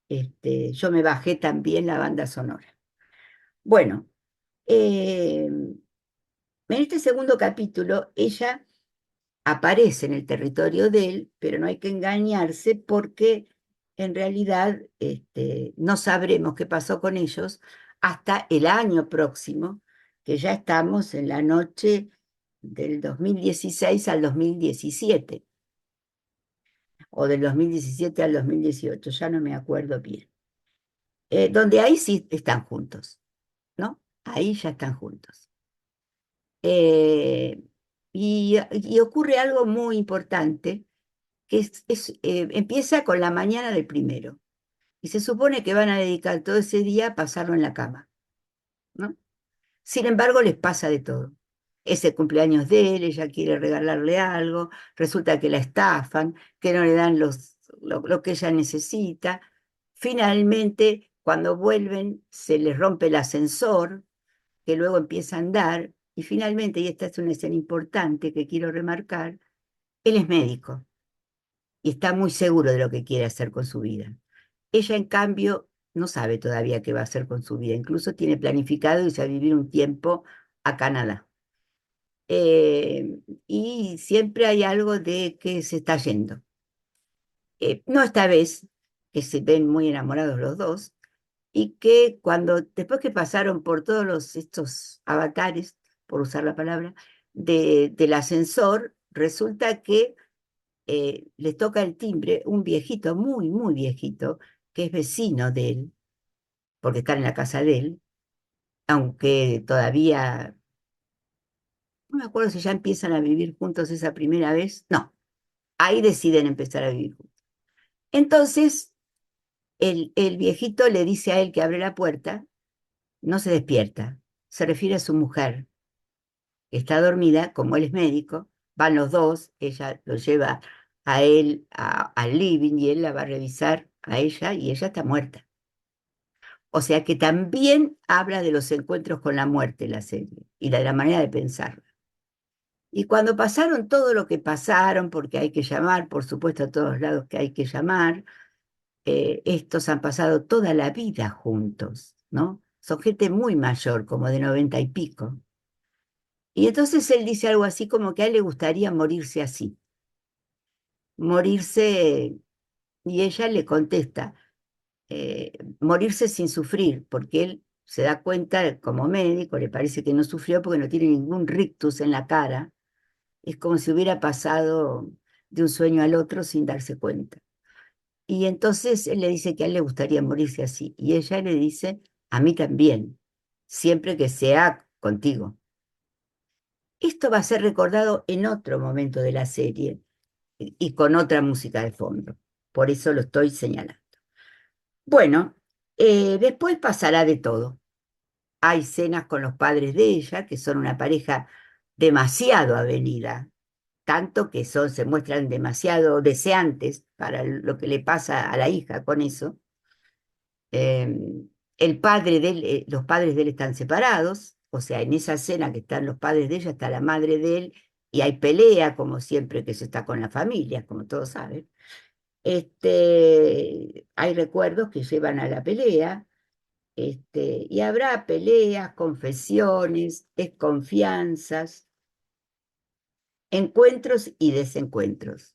yo me bajé también la banda sonora. Bueno, en este segundo capítulo, ella aparece en el territorio de él, pero no hay que engañarse porque en realidad no sabremos qué pasó con ellos hasta el año próximo, que ya estamos en la noche del 2016 al 2017, o del 2017 al 2018, ya no me acuerdo bien. Donde ahí sí están juntos, ¿no? Ahí ya están juntos. Eh, y ocurre algo muy importante que empieza con la mañana del primero, y se supone que van a dedicar todo ese día a pasarlo en la cama, ¿no? Sin embargo, les pasa de todo. Es el cumpleaños de él, ella quiere regalarle algo, resulta que la estafan, que no le dan lo que ella necesita. Finalmente, cuando vuelven, se les rompe el ascensor, que luego empieza a andar, y finalmente, y esta es una escena importante que quiero remarcar, él es médico y está muy seguro de lo que quiere hacer con su vida. Ella, en cambio, no sabe todavía qué va a hacer con su vida. Incluso tiene planificado irse a vivir un tiempo a Canadá. Y siempre hay algo de que se está yendo. No esta vez, que se ven muy enamorados los dos, y que después que pasaron por todos estos avatares, por usar la palabra, del ascensor, resulta que les toca el timbre un viejito, muy, muy viejito, que es vecino de él, porque están en la casa de él, aunque todavía, no me acuerdo si ya empiezan a vivir juntos esa primera vez, no, ahí deciden empezar a vivir juntos. Entonces, el viejito le dice a él que abre la puerta, no se despierta, se refiere a su mujer, que está dormida, como él es médico, van los dos, ella lo lleva a él al living y él la va a revisar a ella y ella está muerta. O sea que también habla de los encuentros con la muerte la serie y de la manera de pensarla. Y cuando pasaron todo lo que pasaron, porque hay que llamar, por supuesto, a todos lados que hay que llamar, estos han pasado toda la vida juntos, ¿no? Son gente muy mayor, como de 90 y pico. Y entonces él dice algo así como que a él le gustaría morirse así, morirse, y ella le contesta, morirse sin sufrir, porque él se da cuenta como médico, le parece que no sufrió porque no tiene ningún rictus en la cara, es como si hubiera pasado de un sueño al otro sin darse cuenta. Y entonces él le dice que a él le gustaría morirse así, y ella le dice, a mí también, siempre que sea contigo. Esto va a ser recordado en otro momento de la serie y con otra música de fondo, por eso lo estoy señalando. Bueno, después pasará de todo. hay cenas con los padres de ella, que son una pareja demasiado avenida, tanto que se muestran demasiado deseantes para lo que le pasa a la hija con eso. El padre de él, los padres de él están separados, o sea, en esa cena que están los padres de ella, está la madre de él, y hay pelea, como siempre que se está con la familia, como todos saben. Hay recuerdos que llevan a la pelea, y habrá peleas, confesiones, desconfianzas, encuentros y desencuentros.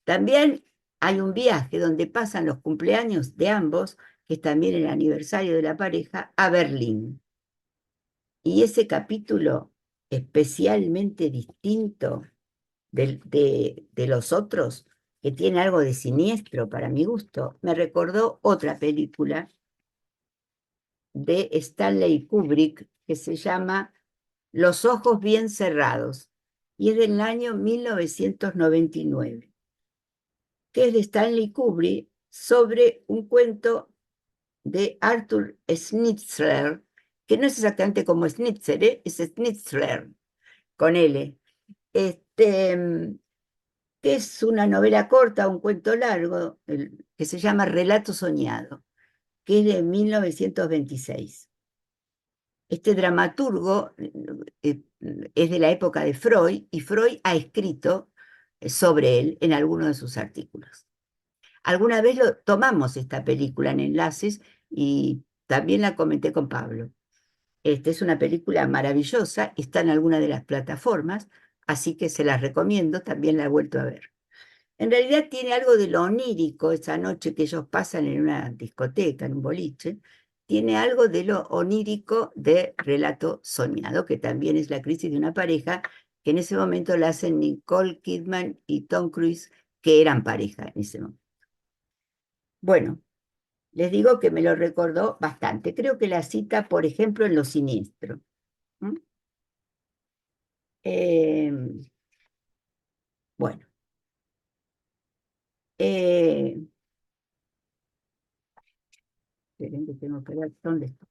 También hay un viaje donde pasan los cumpleaños de ambos, que es también el aniversario de la pareja, a Berlín. Y ese capítulo especialmente distinto de los otros, que tiene algo de siniestro para mi gusto, me recordó otra película de Stanley Kubrick que se llama Los ojos bien cerrados, y es del año 1999, que es de Stanley Kubrick sobre un cuento de Arthur Schnitzler, que no es exactamente como Schnitzer, es Schnitzler, con L, que es una novela corta, un cuento largo, que se llama Relato Soñado, que es de 1926. Este dramaturgo es de la época de Freud, y Freud ha escrito sobre él en algunos de sus artículos. Alguna vez tomamos esta película en Enlaces y también la comenté con Pablo. Esta es una película maravillosa, está en alguna de las plataformas, así que se las recomiendo, también la he vuelto a ver. En realidad tiene algo de lo onírico, esa noche que ellos pasan en una discoteca, en un boliche, tiene algo de lo onírico de Relato Soñado, que también es la crisis de una pareja, que en ese momento la hacen Nicole Kidman y Tom Cruise, que eran pareja en ese momento. Bueno, les digo que me lo recordó bastante. Creo que la cita, por ejemplo, en Lo Siniestro. ¿Mm? Eh, bueno, eh, esperen que tengo que ver dónde estoy.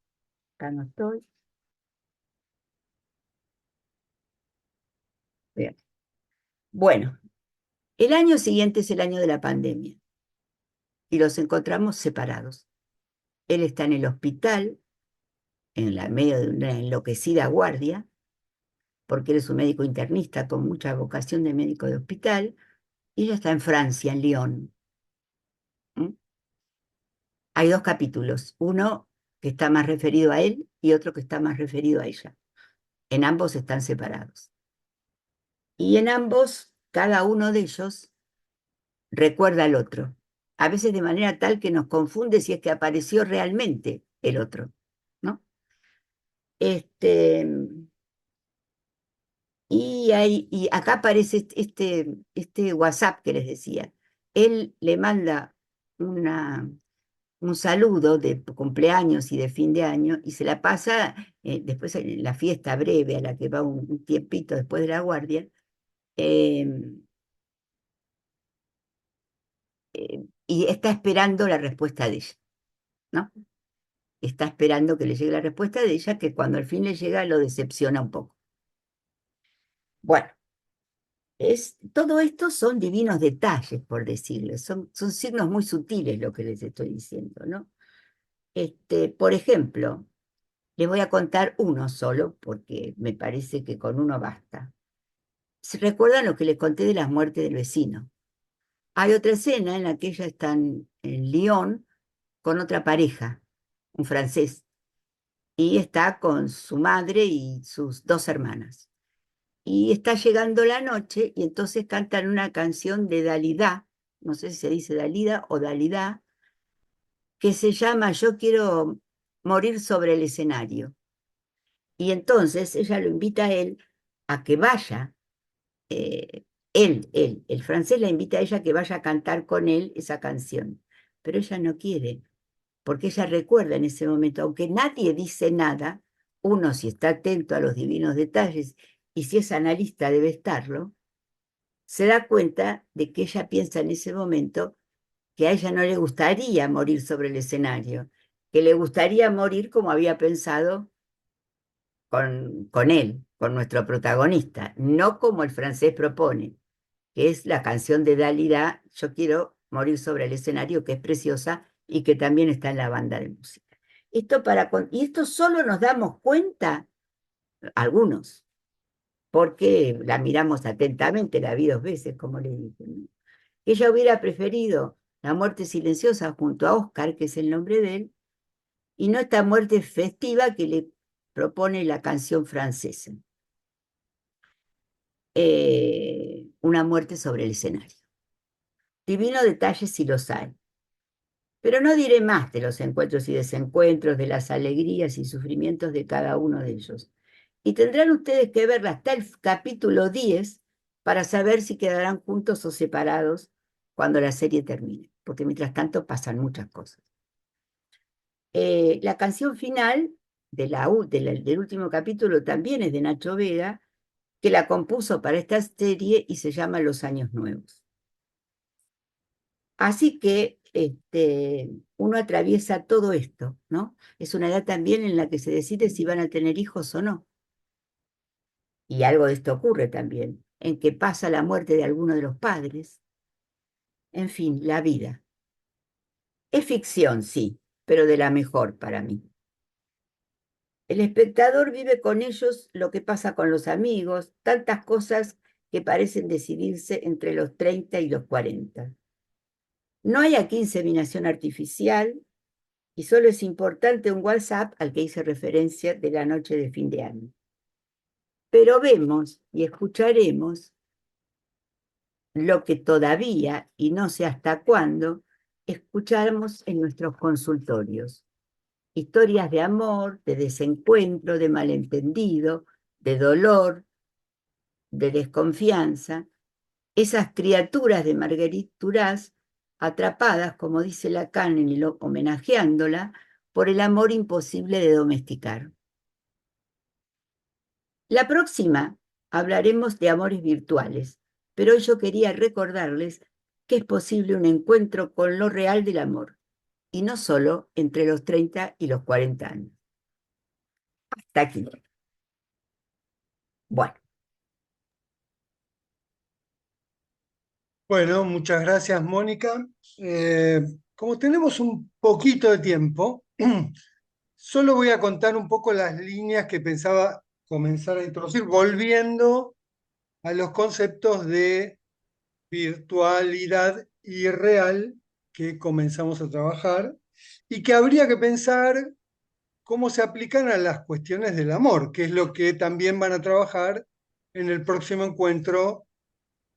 Acá no estoy. Bien. Bueno, el año siguiente es el año de la pandemia y los encontramos separados. Él está en el hospital, en la medio de una enloquecida guardia, porque él es un médico internista con mucha vocación de médico de hospital, y ella está en Francia, en Lyon. ¿Mm? Hay dos capítulos, uno que está más referido a él y otro que está más referido a ella. En ambos están separados. Y en ambos, cada uno de ellos recuerda al otro, a veces de manera tal que nos confunde si es que apareció realmente el otro, ¿no? Este, y acá aparece este WhatsApp que les decía. Él le manda un saludo de cumpleaños y de fin de año y se la pasa después en la fiesta breve a la que va un tiempito después de la guardia. eh, y está esperando la respuesta de ella, ¿no? Está esperando que le llegue la respuesta de ella, que cuando al fin le llega lo decepciona un poco. Bueno, todo esto son divinos detalles, por decirles, son signos muy sutiles lo que les estoy diciendo, ¿no? Por ejemplo, les voy a contar uno solo, porque me parece que con uno basta. ¿Se recuerdan lo que les conté de las muertes del vecino? Hay otra escena en la que ella está en Lyon con otra pareja, un francés, y está con su madre y sus dos hermanas. Y está llegando la noche y entonces cantan una canción de Dalida, no sé si se dice Dalida o Dalida, que se llama Yo quiero morir sobre el escenario. Y entonces ella lo invita a él a que vaya, el francés la invita a ella a que vaya a cantar con él esa canción. Pero ella no quiere, porque ella recuerda en ese momento, aunque nadie dice nada, uno si está atento a los divinos detalles y si es analista debe estarlo, se da cuenta de que ella piensa en ese momento que a ella no le gustaría morir sobre el escenario, que le gustaría morir como había pensado con él, con nuestro protagonista, no como el francés propone, que es la canción de Dalida, Yo quiero morir sobre el escenario, que es preciosa y que también está en la banda de música. Y esto solo nos damos cuenta, algunos, porque la miramos atentamente, la vi 2 veces, como le dije, ¿no? Ella hubiera preferido la muerte silenciosa junto a Oscar, que es el nombre de él, y no esta muerte festiva que le propone la canción francesa. Una muerte sobre el escenario. Divino detalle si los hay. Pero no diré más de los encuentros y desencuentros, de las alegrías y sufrimientos de cada uno de ellos. Y tendrán ustedes que verla hasta el capítulo 10 para saber si quedarán juntos o separados cuando la serie termine, porque mientras tanto pasan muchas cosas. La canción final del último capítulo también es de Nacho Vega, que la compuso para esta serie y se llama Los Años Nuevos. Así que uno atraviesa todo esto, ¿no? Es una edad también en la que se decide si van a tener hijos o no. Y algo de esto ocurre también, en que pasa la muerte de alguno de los padres. En fin, la vida. Es ficción, sí, pero de la mejor para mí. El espectador vive con ellos lo que pasa con los amigos, tantas cosas que parecen decidirse entre los 30 y los 40. No hay aquí inseminación artificial y solo es importante un WhatsApp al que hice referencia de la noche de fin de año. Pero vemos y escucharemos lo que todavía, y no sé hasta cuándo, escuchamos en nuestros consultorios. Historias de amor, de desencuentro, de malentendido, de dolor, de desconfianza, esas criaturas de Marguerite Duras atrapadas, como dice Lacan homenajeándola, por el amor imposible de domesticar. La próxima hablaremos de amores virtuales, pero hoy yo quería recordarles que es posible un encuentro con lo real del amor, y no solo entre los 30 y los 40 años. Hasta aquí. Bueno. Bueno, muchas gracias, Mónica. Como tenemos un poquito de tiempo, solo voy a contar un poco las líneas que pensaba comenzar a introducir, volviendo a los conceptos de virtualidad y real que comenzamos a trabajar y que habría que pensar cómo se aplican a las cuestiones del amor, que es lo que también van a trabajar en el próximo encuentro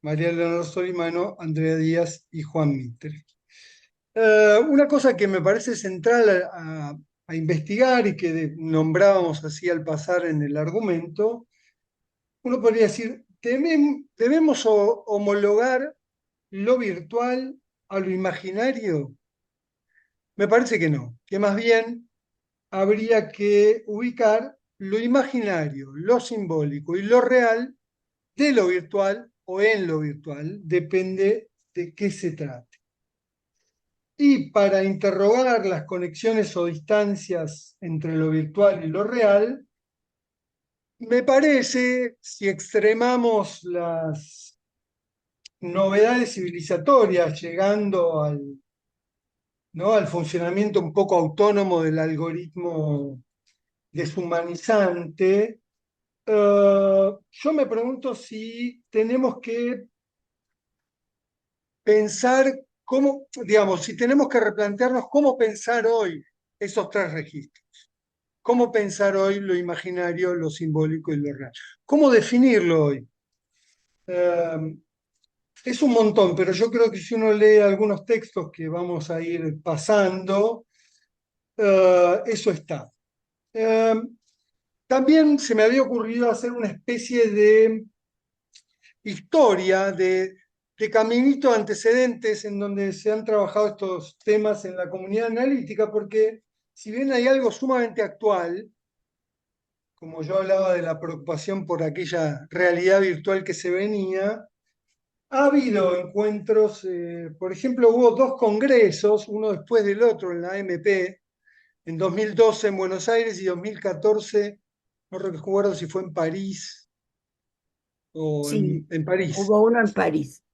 María Leonor Solimano, Andrea Díaz y Juan Mitre. Una cosa que me parece central a investigar y que nombrábamos así al pasar en el argumento, uno podría decir, debemos homologar lo virtual a lo imaginario. Me parece que no, que más bien habría que ubicar lo imaginario, lo simbólico y lo real de lo virtual o en lo virtual, depende de qué se trate. Y para interrogar las conexiones o distancias entre lo virtual y lo real, me parece, si extremamos las novedades civilizatorias, llegando ¿no?, al funcionamiento un poco autónomo del algoritmo deshumanizante, yo me pregunto si tenemos que pensar cómo, digamos, si tenemos que replantearnos cómo pensar hoy esos 3 registros. ¿Cómo pensar hoy lo imaginario, lo simbólico y lo real? ¿Cómo definirlo hoy? Es un montón, pero yo creo que si uno lee algunos textos que vamos a ir pasando, eso está. También se me había ocurrido hacer una especie de historia, de caminito antecedentes en donde se han trabajado estos temas en la comunidad analítica, porque si bien hay algo sumamente actual, como yo hablaba de la preocupación por aquella realidad virtual que se venía, ha habido encuentros, por ejemplo, hubo 2 congresos, uno después del otro en la AMP, en 2012 en Buenos Aires y 2014, no recuerdo si fue en París o Sí, en París. hubo uno en París.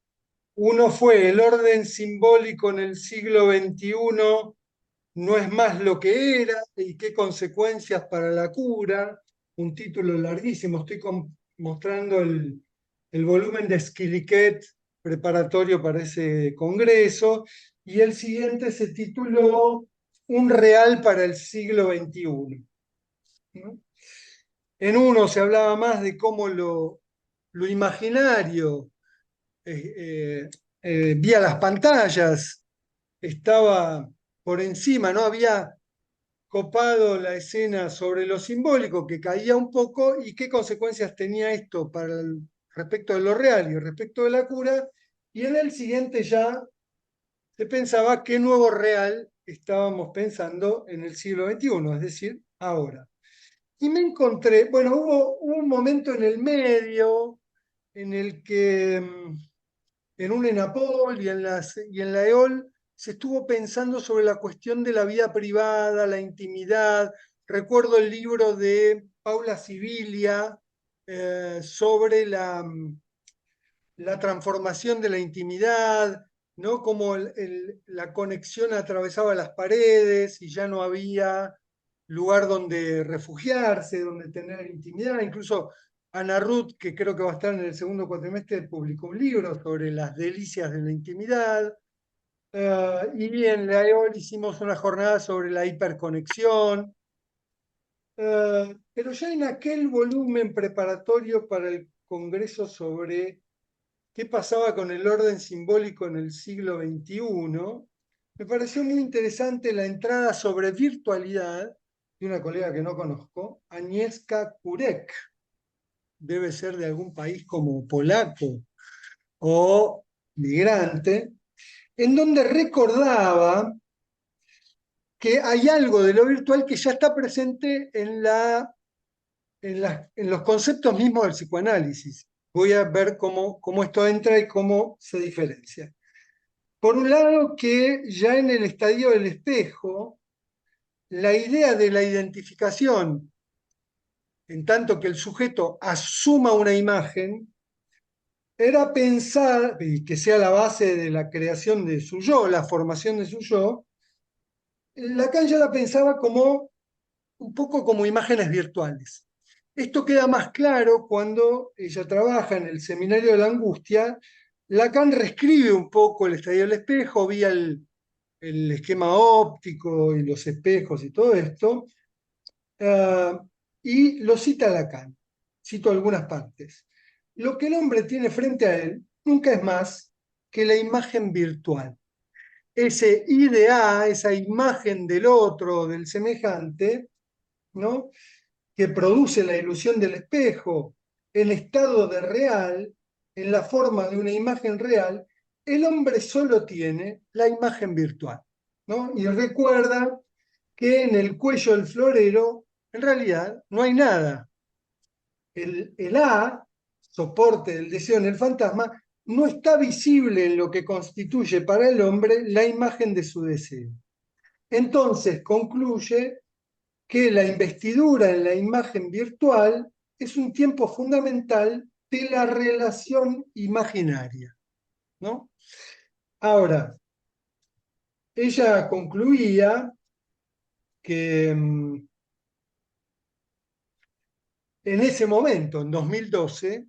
Uno fue El orden simbólico en el siglo XXI no es más lo que era y qué consecuencias para la cura. Un título larguísimo. Estoy mostrando el volumen de Skilliquet preparatorio para ese congreso. Y el siguiente se tituló Un real para el siglo XXI, ¿no? En uno se hablaba más de cómo lo imaginario, vía las pantallas, estaba por encima, no había copado la escena sobre lo simbólico, que caía un poco, y qué consecuencias tenía esto respecto de lo real y respecto de la cura. Y en el siguiente ya se pensaba qué nuevo real estábamos pensando en el siglo XXI, es decir, ahora. Y me encontré, bueno, hubo un momento en el medio en el que en un ENAPOL y en la EOL se estuvo pensando sobre la cuestión de la vida privada, la intimidad. Recuerdo el libro de Paula Sibilia sobre la transformación de la intimidad, ¿no? Cómo la conexión atravesaba las paredes y ya no había lugar donde refugiarse, donde tener intimidad. Incluso Ana Ruth, que creo que va a estar en el segundo cuatrimestre, publicó un libro sobre las delicias de la intimidad. Y en la EOL hicimos una jornada sobre la hiperconexión. Pero ya en aquel volumen preparatorio para el Congreso sobre qué pasaba con el orden simbólico en el siglo XXI, me pareció muy interesante la entrada sobre virtualidad de una colega que no conozco, Agnieszka Kurek. Debe ser de algún país como polaco o migrante, en donde recordaba que hay algo de lo virtual que ya está presente en los conceptos mismos del psicoanálisis. Voy a ver cómo esto entra y cómo se diferencia. Por un lado, que ya en el estadio del espejo, la idea de la identificación, en tanto que el sujeto asuma una imagen, era pensar, y que sea la base de la creación de su yo, la formación de su yo. Lacan ya la pensaba como un poco como imágenes virtuales. Esto queda más claro cuando ella trabaja en el Seminario de la Angustia. Lacan reescribe un poco el estadio del espejo, vía el esquema óptico y los espejos y todo esto, y lo cita Lacan. Cito algunas partes. Lo que el hombre tiene frente a él nunca es más que la imagen virtual. Ese idea, esa imagen del otro, del semejante, ¿no? Que produce la ilusión del espejo, en estado de real, en la forma de una imagen real, el hombre solo tiene la imagen virtual, ¿no? Y recuerda que en el cuello del florero, en realidad, no hay nada. El A, soporte del deseo en el fantasma, no está visible en lo que constituye para el hombre la imagen de su deseo. Entonces concluye que la investidura en la imagen virtual es un tiempo fundamental de la relación imaginaria, ¿no? Ahora, ella concluía que en ese momento, en 2012,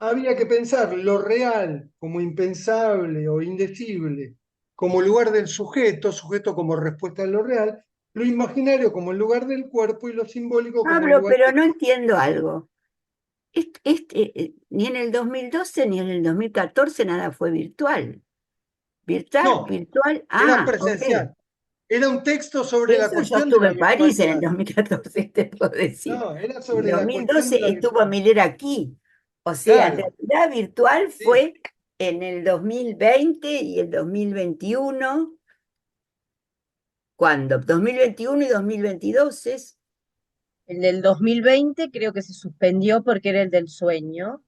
había que pensar lo real como impensable o indecible como lugar del sujeto, sujeto como respuesta a lo real, lo imaginario como el lugar del cuerpo y lo simbólico como el Pablo, lugar pero del... no entiendo algo. Ni en el 2012 ni en el 2014 nada fue virtual. Virtual, No, virtual, era ok. presencial. Era un texto sobre la Eso yo cuestión de estuve la en París en el virtualidad. 2014, te puedo decir. No, era En sobre la cuestión de la 2012 estuvo virtualidad. Miller aquí. O sea, Claro, la virtual sí. fue en el 2020 y el 2021. ¿Cuándo? 2021 y 2022 es. El del 2020 creo que se suspendió porque era el del sueño.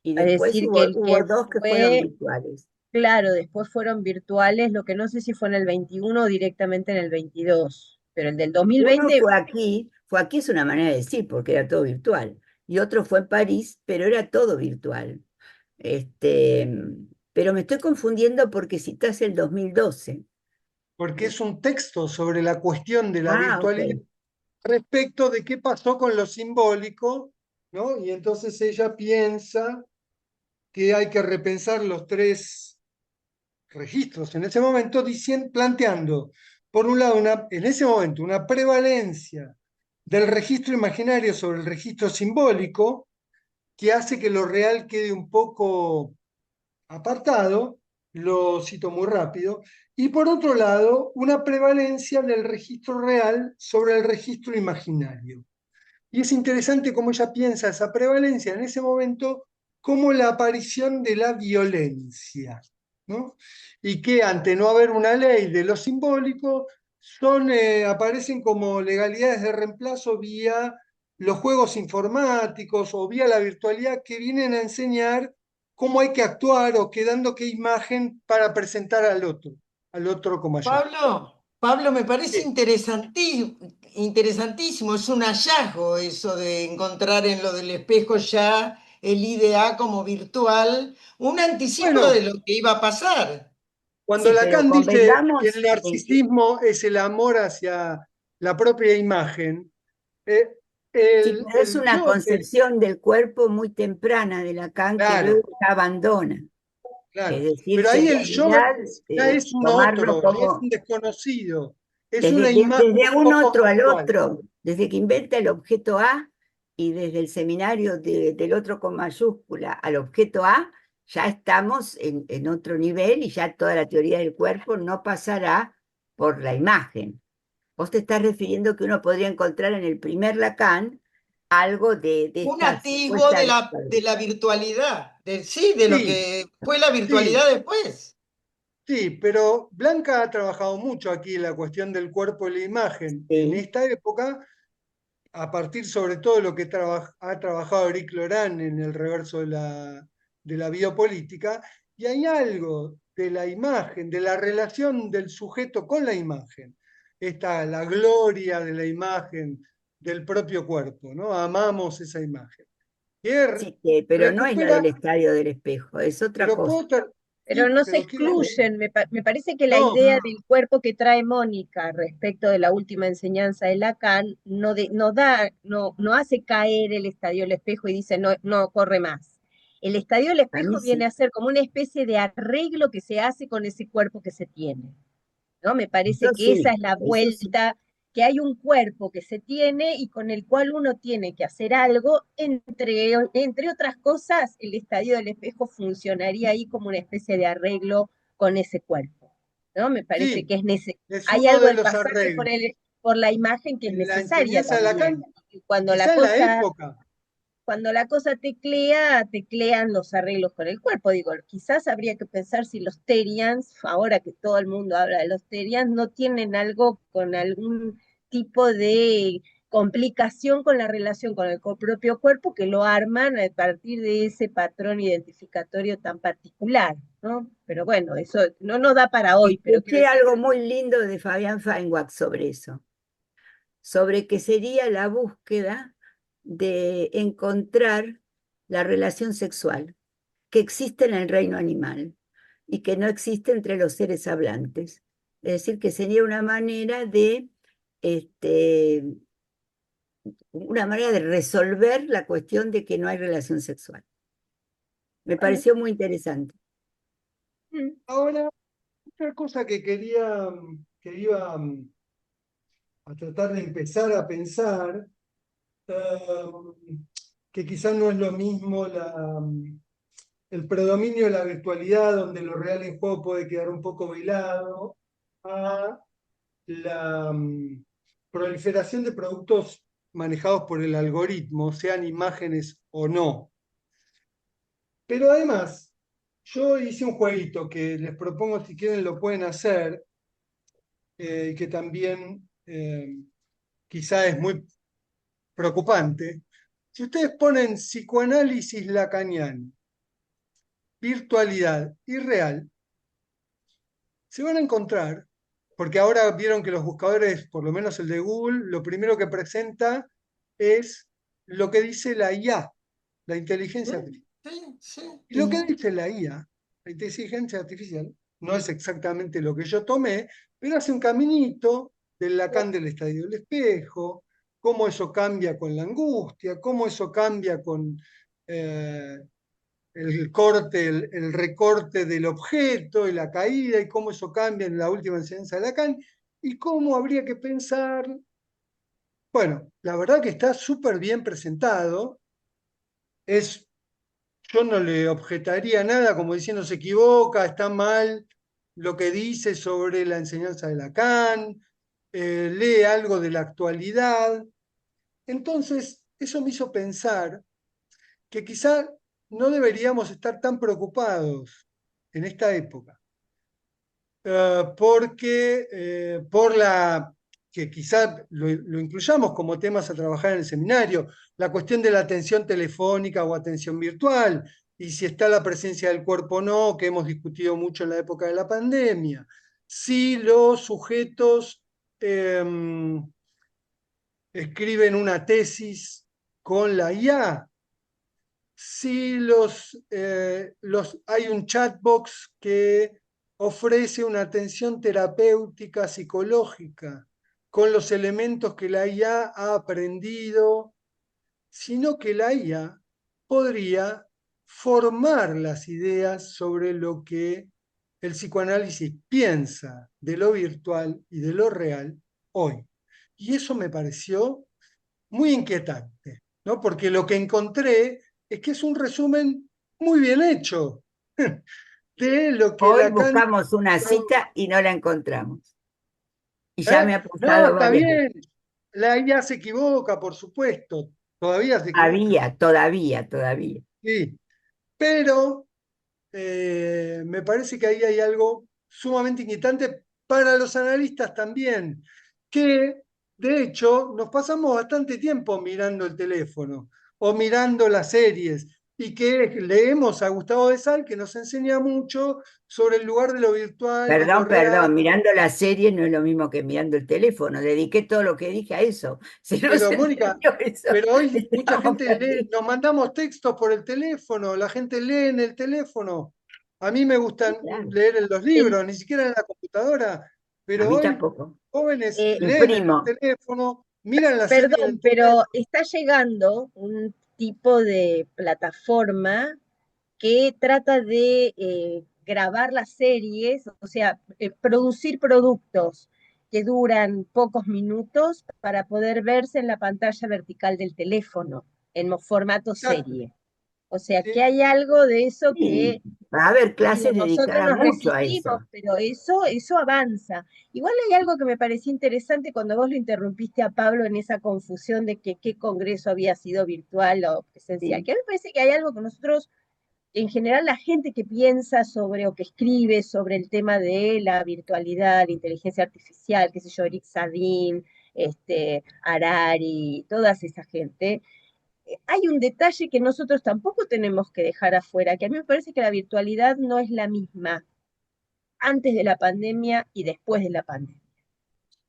Y Es después decir, que el hubo que dos que fueron fue, virtuales. claro, después fueron virtuales, lo que no sé si fue en el 21 o directamente en el 22. pero el del Uno 2020, fue aquí es una manera de decir, porque era todo virtual, y otro fue en París, pero era todo virtual. Este, pero me estoy confundiendo porque citas el 2012. porque es un texto sobre la cuestión de la Ah, ok. virtualidad respecto de qué pasó con lo simbólico, ¿no? Y entonces ella piensa que hay que repensar los tres registros en ese momento, planteando, por un lado, en ese momento, una prevalencia del registro imaginario sobre el registro simbólico, que hace que lo real quede un poco apartado, lo cito muy rápido, y por otro lado, una prevalencia del registro real sobre el registro imaginario. Y es interesante cómo ella piensa esa prevalencia en ese momento como la aparición de la violencia, ¿no? Y que ante no haber una ley de lo simbólico, aparecen como legalidades de reemplazo vía los juegos informáticos o vía la virtualidad que vienen a enseñar cómo hay que actuar o qué dando qué imagen para presentar al otro como yo. Pablo, me parece interesantísimo, es un hallazgo eso de encontrar en lo del espejo ya el IDA como virtual, un anticipo de Bueno, lo que iba a pasar. cuando Sí, pero Lacan dice que el convengamos en que, narcisismo es el amor hacia la propia imagen, eh, sí, pero es el una yo, concepción del cuerpo muy temprana de Lacan que claro, luego ya abandona. Es claro, decir, pero que ahí en el yo realidad ya es un tomarlo otro, ya es como un desconocido, es una imagen desde un un poco otro al virtual. otro, desde que inventa el objeto A y desde el seminario del otro con mayúscula al objeto A, ya estamos en otro nivel y ya toda la teoría del cuerpo no pasará por la imagen. Vos te estás refiriendo que uno podría encontrar en el primer Lacan algo de Un esta atisbo supuesta de la virtualidad, sí, de lo Sí, que fue la sí, virtualidad después. sí, pero Blanca ha trabajado mucho aquí en la cuestión del cuerpo y la imagen. En sí, esta época a partir sobre todo de lo que ha trabajado Eric Lorán en el reverso de la biopolítica, y hay algo de la imagen, de la relación del sujeto con la imagen. Está la gloria de la imagen del propio cuerpo, ¿no? Amamos esa imagen. Que sí, pero no es la recupera, del estadio del espejo, es otra pero cosa. pero sí, no se pero quiero decir, excluyen. Me parece que la no, idea del cuerpo que trae Mónica respecto de la última enseñanza de Lacan no hace caer el estadio del espejo y dice no, no corre más. El estadio del A mí espejo viene sí. a ser como una especie de arreglo que se hace con ese cuerpo que se tiene. ¿No? Me parece Eso que esa sí, es la eso sí. vuelta, que hay un cuerpo que se tiene y con el cual uno tiene que hacer algo, entre otras cosas, el estadio del espejo funcionaría ahí como una especie de arreglo con ese cuerpo, ¿no? Me parece sí, que es hay uno algo de del los pasaje arreglos. por la imagen que es En la necesaria enseñanza de también. Lacan, Y quizá en la época, cuando la cosa teclea, teclean los arreglos con el cuerpo. Digo, quizás habría que pensar si los Terians, ahora que todo el mundo habla de los Terians, no tienen algo con algún tipo de complicación con la relación con el propio cuerpo que lo arman a partir de ese patrón identificatorio tan particular, ¿no? Pero bueno, eso no nos da para hoy, pero quiero Escuché decir, algo muy lindo de Fabián Feinwag sobre eso, sobre que sería la búsqueda de encontrar la relación sexual que existe en el reino animal y que no existe entre los seres hablantes. Es decir, que sería este, una manera de resolver la cuestión de que no hay relación sexual. Me bueno, pareció muy interesante. ahora otra cosa que iba a tratar de empezar a pensar, que quizás no es lo mismo el predominio de la virtualidad, donde lo real en juego puede quedar un poco velado, a la proliferación de productos manejados por el algoritmo, sean imágenes o no. Pero además, yo hice un jueguito que les propongo, si quieren, lo pueden hacer, que también quizá es muy preocupante. Si ustedes ponen psicoanálisis lacaniano, virtualidad y real, se van a encontrar porque ahora vieron que los buscadores, por lo menos el de Google, lo primero que presenta es lo que dice la IA, la inteligencia artificial. Sí, sí. Y lo que dice la IA, la inteligencia artificial, no es exactamente lo que yo tomé, pero hace un caminito del Lacan del estadio del espejo, cómo eso cambia con la angustia, cómo eso cambia con eh, el recorte del objeto y la caída, y cómo eso cambia en la última enseñanza de Lacan, y cómo habría que pensar. Bueno, la verdad que está súper bien presentado. Yo no le objetaría nada como diciendo se equivoca, está mal lo que dice sobre la enseñanza de Lacan, lee algo de la actualidad. Entonces, eso me hizo pensar que quizá no deberíamos estar tan preocupados en esta época, porque por la que quizá lo incluyamos como temas a trabajar en el seminario, la cuestión de la atención telefónica o atención virtual, y si está la presencia del cuerpo o no, que hemos discutido mucho en la época de la pandemia, si los sujetos eh, escriben una tesis con la IA, si hay un chatbox que ofrece una atención terapéutica psicológica con los elementos que la IA ha aprendido, sino que la IA podría formar las ideas sobre lo que el psicoanálisis piensa de lo virtual y de lo real hoy. Y eso me pareció muy inquietante, ¿no? Porque lo que encontré es que es un resumen muy bien hecho de lo que Hoy Lacan... buscamos una cita y no la encontramos. Y ya me ¿Eh? ha No, pasado está varias veces. bien, la IA se equivoca, por supuesto, todavía se equivoca, Todavía. sí, pero me parece que ahí hay algo sumamente inquietante para los analistas también, que de hecho nos pasamos bastante tiempo mirando el teléfono o mirando las series y que leemos a Gustavo de Sal que nos enseña mucho sobre el lugar de lo virtual, de lo real, Perdón, mirando la serie no es lo mismo que mirando el teléfono. Dediqué todo lo que dije a eso. Si no pero se Mónica, entendió eso, pero hoy mucha estamos gente lee, perdidos. nos mandamos textos por el teléfono, la gente lee en el teléfono. A mí me Sí, gustan claro. leer en los Sí, libros, ni siquiera en la computadora, a pero mí hoy tampoco. jóvenes leen en Imprimo. el teléfono, miran la serie en Perdón, el pero teléfono. está llegando un tipo de plataforma que trata de grabar las series, o sea, producir productos que duran pocos minutos para poder verse en la pantalla vertical del teléfono en formato Exacto, serie. O sea, que sí, hay algo de eso Sí, que, va a haber digo, clases nosotros dedicadas nos mucho a resistimos, eso. pero eso avanza. Igual hay algo que me pareció interesante cuando vos lo interrumpiste a Pablo en esa confusión de que qué congreso había sido virtual o presencial, Sí, que a mí me parece que hay algo que nosotros en general la gente que piensa sobre o que escribe sobre el tema de la virtualidad, la inteligencia artificial, qué sé yo, Eric Sadin, Harari, toda esa gente, hay un detalle que nosotros tampoco tenemos que dejar afuera, que a mí me parece que la virtualidad no es la misma antes de la pandemia y después de la pandemia.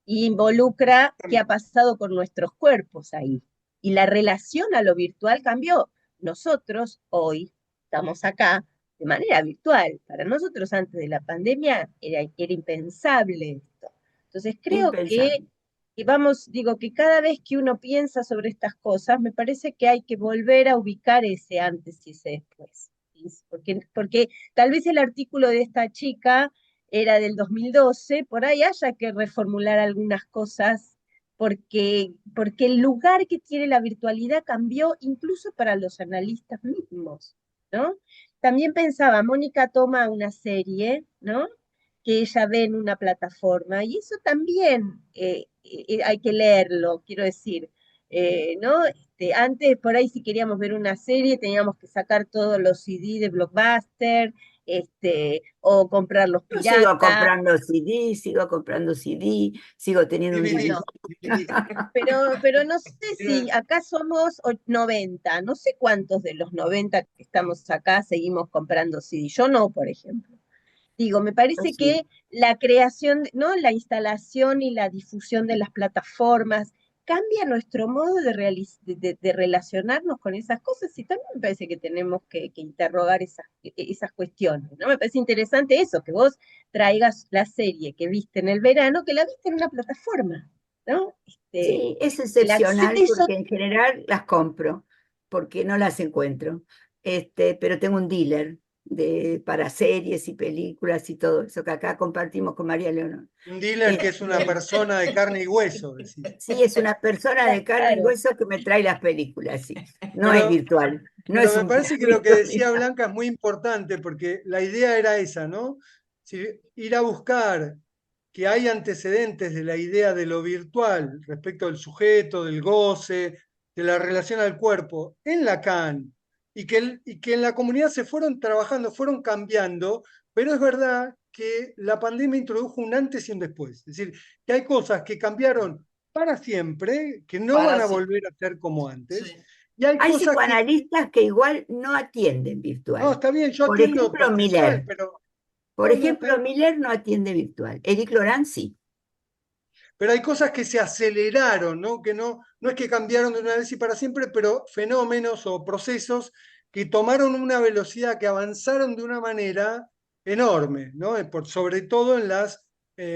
Y involucra qué ha pasado con nuestros cuerpos ahí. Y la relación a lo virtual cambió. Nosotros hoy estamos acá de manera virtual. Para nosotros antes de la pandemia era impensable esto. Entonces creo impensable. que vamos, digo, que cada vez que uno piensa sobre estas cosas, me parece que hay que volver a ubicar ese antes y ese después. ¿Sí? Porque tal vez el artículo de esta chica era del 2012, por ahí haya que reformular algunas cosas, porque el lugar que tiene la virtualidad cambió incluso para los analistas mismos, ¿no? También pensaba, Mónica toma una serie, ¿no? Que ella ve en una plataforma, y eso también hay que leerlo, quiero decir, ¿no? Antes, por ahí, si queríamos ver una serie, teníamos que sacar todos los CD de Blockbuster, o comprar los Yo sigo piratas. comprando CD, sigo teniendo un DVD, DVD. Bueno, DVD. pero no sé si Mira, acá somos 90, no sé cuántos de los 90 que estamos acá seguimos comprando CD. Yo no, por ejemplo. Digo, me parece Sí. que la creación, ¿no? La instalación y la difusión de las plataformas cambia nuestro modo de relacionarnos con esas cosas y también me parece que tenemos que interrogar esas cuestiones, ¿no? Me parece interesante eso, que vos traigas la serie que viste en el verano, que la viste en una plataforma, ¿no? Sí, es El excepcional acceso. porque en general las compro, porque no las encuentro. Pero tengo un dealer para series y películas y todo eso que acá compartimos con María Leonor. Un dealer que es una persona de carne y hueso, decís. Sí, es una persona de carne y Claro. hueso que me trae las películas, sí. No es Pero, virtual, no pero es me un parece que lo que decía virtual. Blanca es muy importante porque la idea era esa, ¿no? Ir a buscar que hay antecedentes de la idea de lo virtual respecto del sujeto, del goce, de la relación al cuerpo en Lacan, y que en la comunidad se fueron trabajando, fueron cambiando, pero es verdad que la pandemia introdujo un antes y un después. Es decir, que hay cosas que cambiaron para siempre, que no van Para a sí. volver a ser como antes, Sí. y hay Hay cosas que, psicoanalistas que igual no atienden no, virtual. está bien, yo Por atiendo ejemplo, virtual, Miller. pero Por no, no, ejemplo, Miller no atiende virtual. Eric Laurent sí. pero hay cosas que se aceleraron, ¿no? Que no es que cambiaron de una vez y para siempre, pero fenómenos o procesos que tomaron una velocidad, que avanzaron de una manera enorme, ¿no? Sobre todo en las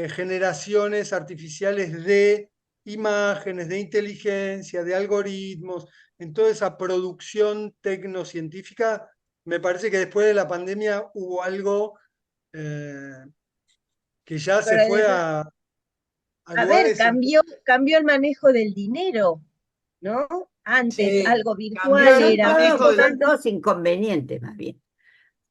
generaciones artificiales de imágenes, de inteligencia, de algoritmos, en toda esa producción tecnocientífica. Me parece que después de la pandemia hubo algo eh, que ya se Pero fue además, a a ver, lugares. cambió el manejo del dinero, ¿no? Antes Sí, algo cambió virtual el era muy manejo Son del... importante. todos inconvenientes, más bien.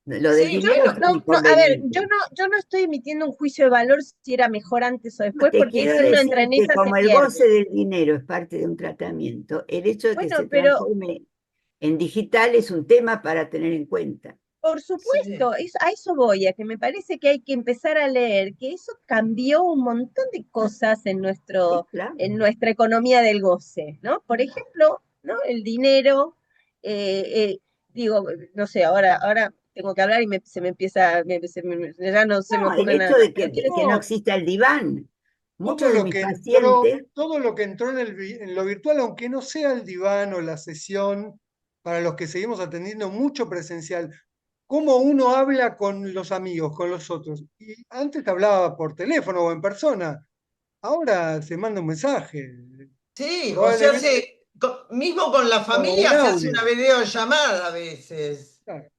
Lo del Sí, Yo dinero es un a ver, inconveniente. yo no estoy emitiendo un juicio de valor si era mejor antes o No, después, te porque quiero si uno entra decir en que esa se como el goce pierde. del dinero es parte de un tratamiento, el hecho de que Bueno, se pero transforme en digital es un tema para tener en cuenta. por sí. supuesto, a eso voy, a que me parece que hay que empezar a leer, que eso cambió un montón de cosas Sí, claro. en nuestra economía del goce, ¿no? Por ejemplo, ¿no? El dinero, eh, eh, digo, no sé, ahora tengo que hablar y se me empieza, ya no se me No, el ocurre hecho nada más, de pero quiero que no decir, No, exista el diván. todo Muchos de lo mis que entró, pacientes, todo lo que entró en lo virtual, aunque no sea el diván o la sesión, para los que seguimos atendiendo mucho presencial, cómo uno habla con los amigos, con los otros. Y antes hablaba por teléfono o en persona, ahora se manda un mensaje, Sí, o se probablemente, hace, mismo con la o un familia se hace audio. una videollamada a veces. Claro.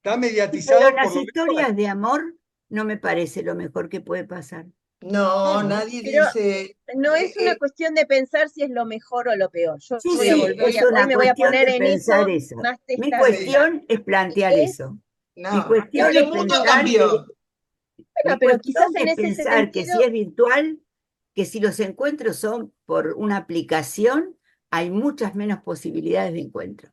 Está pero mediatizado por las lo virtual. historias de amor no me parece lo mejor que puede pasar. No, No, no. nadie pero dice, no es una cuestión de pensar si es lo mejor o lo peor. Yo Sí, voy a sí, sí, volver, es hoy una me voy a cuestión poner de en pensar eso eso. más Mi testarina. sí, cuestión es plantear Es, eso. Mi no, es cuestión que es el mundo pensar cambió. bueno, Mi pero quizás cuestión en es ese pensar que si sentido, es virtual, que si los encuentros son por una aplicación, hay muchas menos posibilidades de encuentro.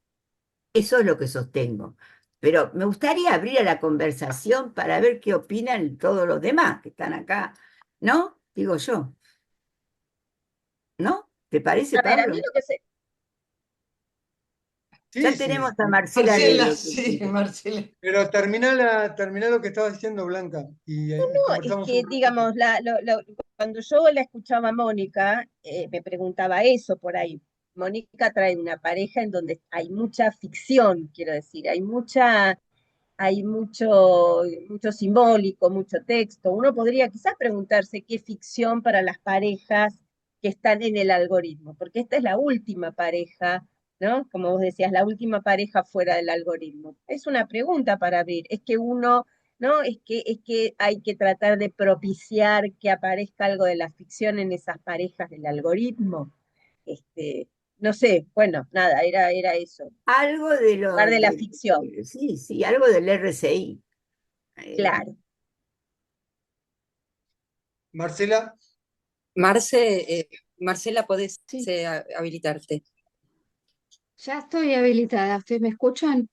Eso es lo que sostengo. Pero me gustaría abrir a la conversación para ver qué opinan todos los demás que están acá, ¿no? Digo yo, ¿no? ¿Te parece, a ver, a mí Pablo? lo que se, Sí, Ya tenemos sí. a Marcela Marcela, Lelo. sí, Marcela. Pero terminá lo que estabas diciendo, Blanca, y es conversamos un que, ratito. digamos, cuando yo la escuchaba a Mónica, me preguntaba eso por ahí. Mónica trae una pareja en donde hay mucha ficción, quiero decir, hay mucho simbólico, mucho texto. Uno podría quizás preguntarse qué ficción para las parejas que están en el algoritmo, porque esta es la última pareja, ¿no? Como vos decías, la última pareja fuera del algoritmo. Es una pregunta para abrir. Es que uno, ¿no? Es que hay que tratar de propiciar que aparezca algo de la ficción en esas parejas del algoritmo. Este, no sé, bueno, nada, era eso, Algo de lugar lo, de la ficción, sí, sí, algo del RCI. claro. Marcela, Marcela, podés Sí, habilitarte. ya estoy habilitada. ¿Ustedes me escuchan?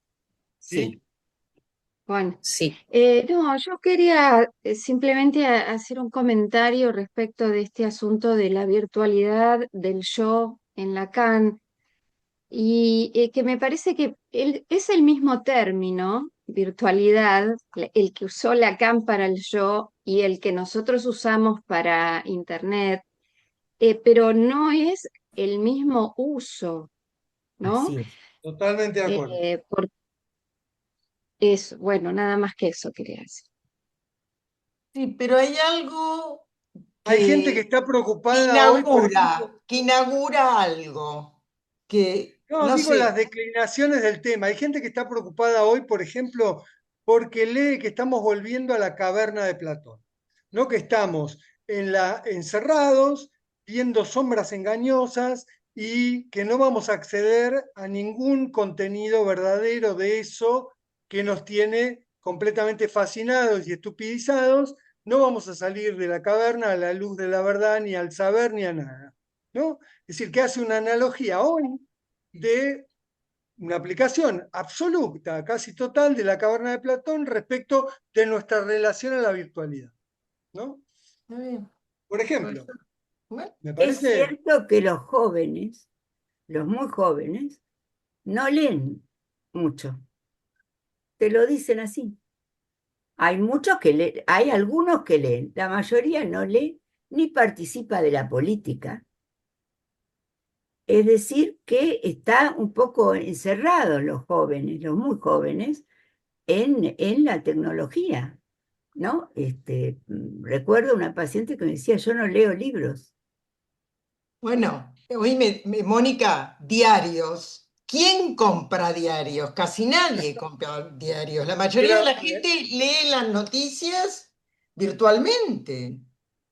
sí. Sí. Bueno, Sí. no, yo quería simplemente hacer un comentario respecto de este asunto de la virtualidad del yo en Lacan y que me parece que es el mismo término, virtualidad, el que usó Lacan para el yo y el que nosotros usamos para Internet, pero no es el mismo uso, ¿no? Así es. Totalmente de acuerdo. Por eso, bueno, nada más que eso quería decir. Sí, pero hay algo Hay gente que que está preocupada hoy, por ejemplo, que inaugura algo, que no, no digo las sé, declinaciones del tema. Hay gente que está preocupada hoy, por ejemplo, porque lee que estamos volviendo a la caverna de Platón, ¿no? Que estamos encerrados, viendo sombras engañosas y que no vamos a acceder a ningún contenido verdadero de eso que nos tiene completamente fascinados y estupidizados. No vamos a salir de la caverna a la luz de la verdad, ni al saber, ni a nada, ¿no? Es decir, que hace una analogía hoy de una aplicación absoluta, casi total, de la caverna de Platón respecto de nuestra relación a la virtualidad, ¿no? está bien, Por pues, ejemplo, bueno, me Es parece, cierto que los jóvenes, los muy jóvenes, no leen mucho. Te lo dicen así. Hay muchos que leen, hay algunos que leen, la mayoría no lee ni participa de la política. Es decir, que está un poco encerrados los jóvenes, los muy jóvenes, en la tecnología, ¿no? Recuerdo una paciente que me decía, yo no leo libros. bueno, oíme, Mónica, diarios. ¿Quién compra diarios? Casi nadie compra diarios. La mayoría de creo, la gente lee las noticias virtualmente.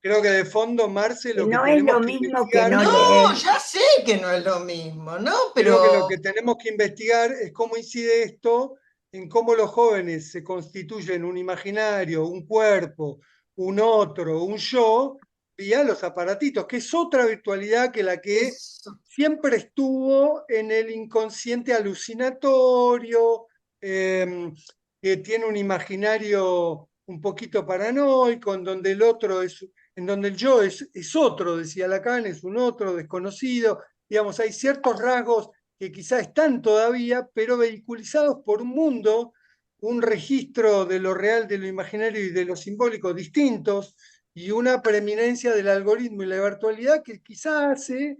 creo que de fondo, Marce, Que lo que no es tenemos lo que mismo que investigar, no No, leer. ya sé que no es lo mismo, ¿no? creo que lo Pero que tenemos que investigar es cómo incide esto en cómo los jóvenes se constituyen un imaginario, un cuerpo, un otro, un yo, vía los aparatitos, que es otra virtualidad que la que eso. siempre estuvo en el inconsciente alucinatorio, que tiene un imaginario un poquito paranoico, en donde el otro es, en donde el yo es otro, decía Lacan, es un otro desconocido. Digamos, hay ciertos rasgos que quizá están todavía, pero vehiculizados por un mundo, un registro de lo real, de lo imaginario y de lo simbólico distintos, y una preeminencia del algoritmo y la virtualidad que quizá hace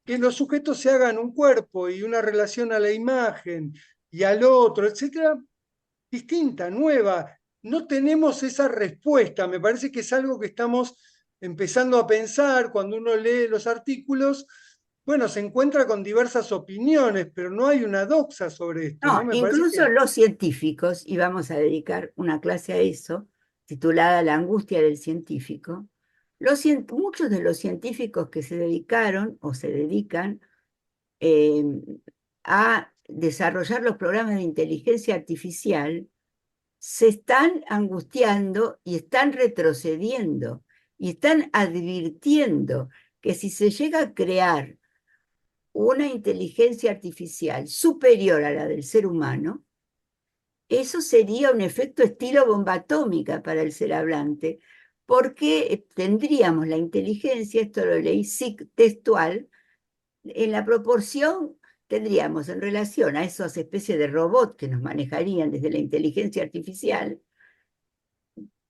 que los sujetos se hagan un cuerpo y una relación a la imagen y al otro, etcétera, distinta, nueva. No tenemos esa respuesta. Me parece que es algo que estamos empezando a pensar cuando uno lee los artículos. Bueno, se encuentra con diversas opiniones, pero no hay una doxa sobre esto, ¿no? No, Me parece incluso que los científicos, y vamos a dedicar una clase a eso, titulada La angustia del científico, muchos de los científicos que se dedicaron o se dedican eh, a desarrollar los programas de inteligencia artificial, se están angustiando y están retrocediendo y están advirtiendo que si se llega a crear una inteligencia artificial superior a la del ser humano, eso sería un efecto estilo bomba atómica para el ser hablante, porque tendríamos la inteligencia, esto lo leí textual, en la proporción tendríamos en relación a esas especies de robots que nos manejarían desde la inteligencia artificial,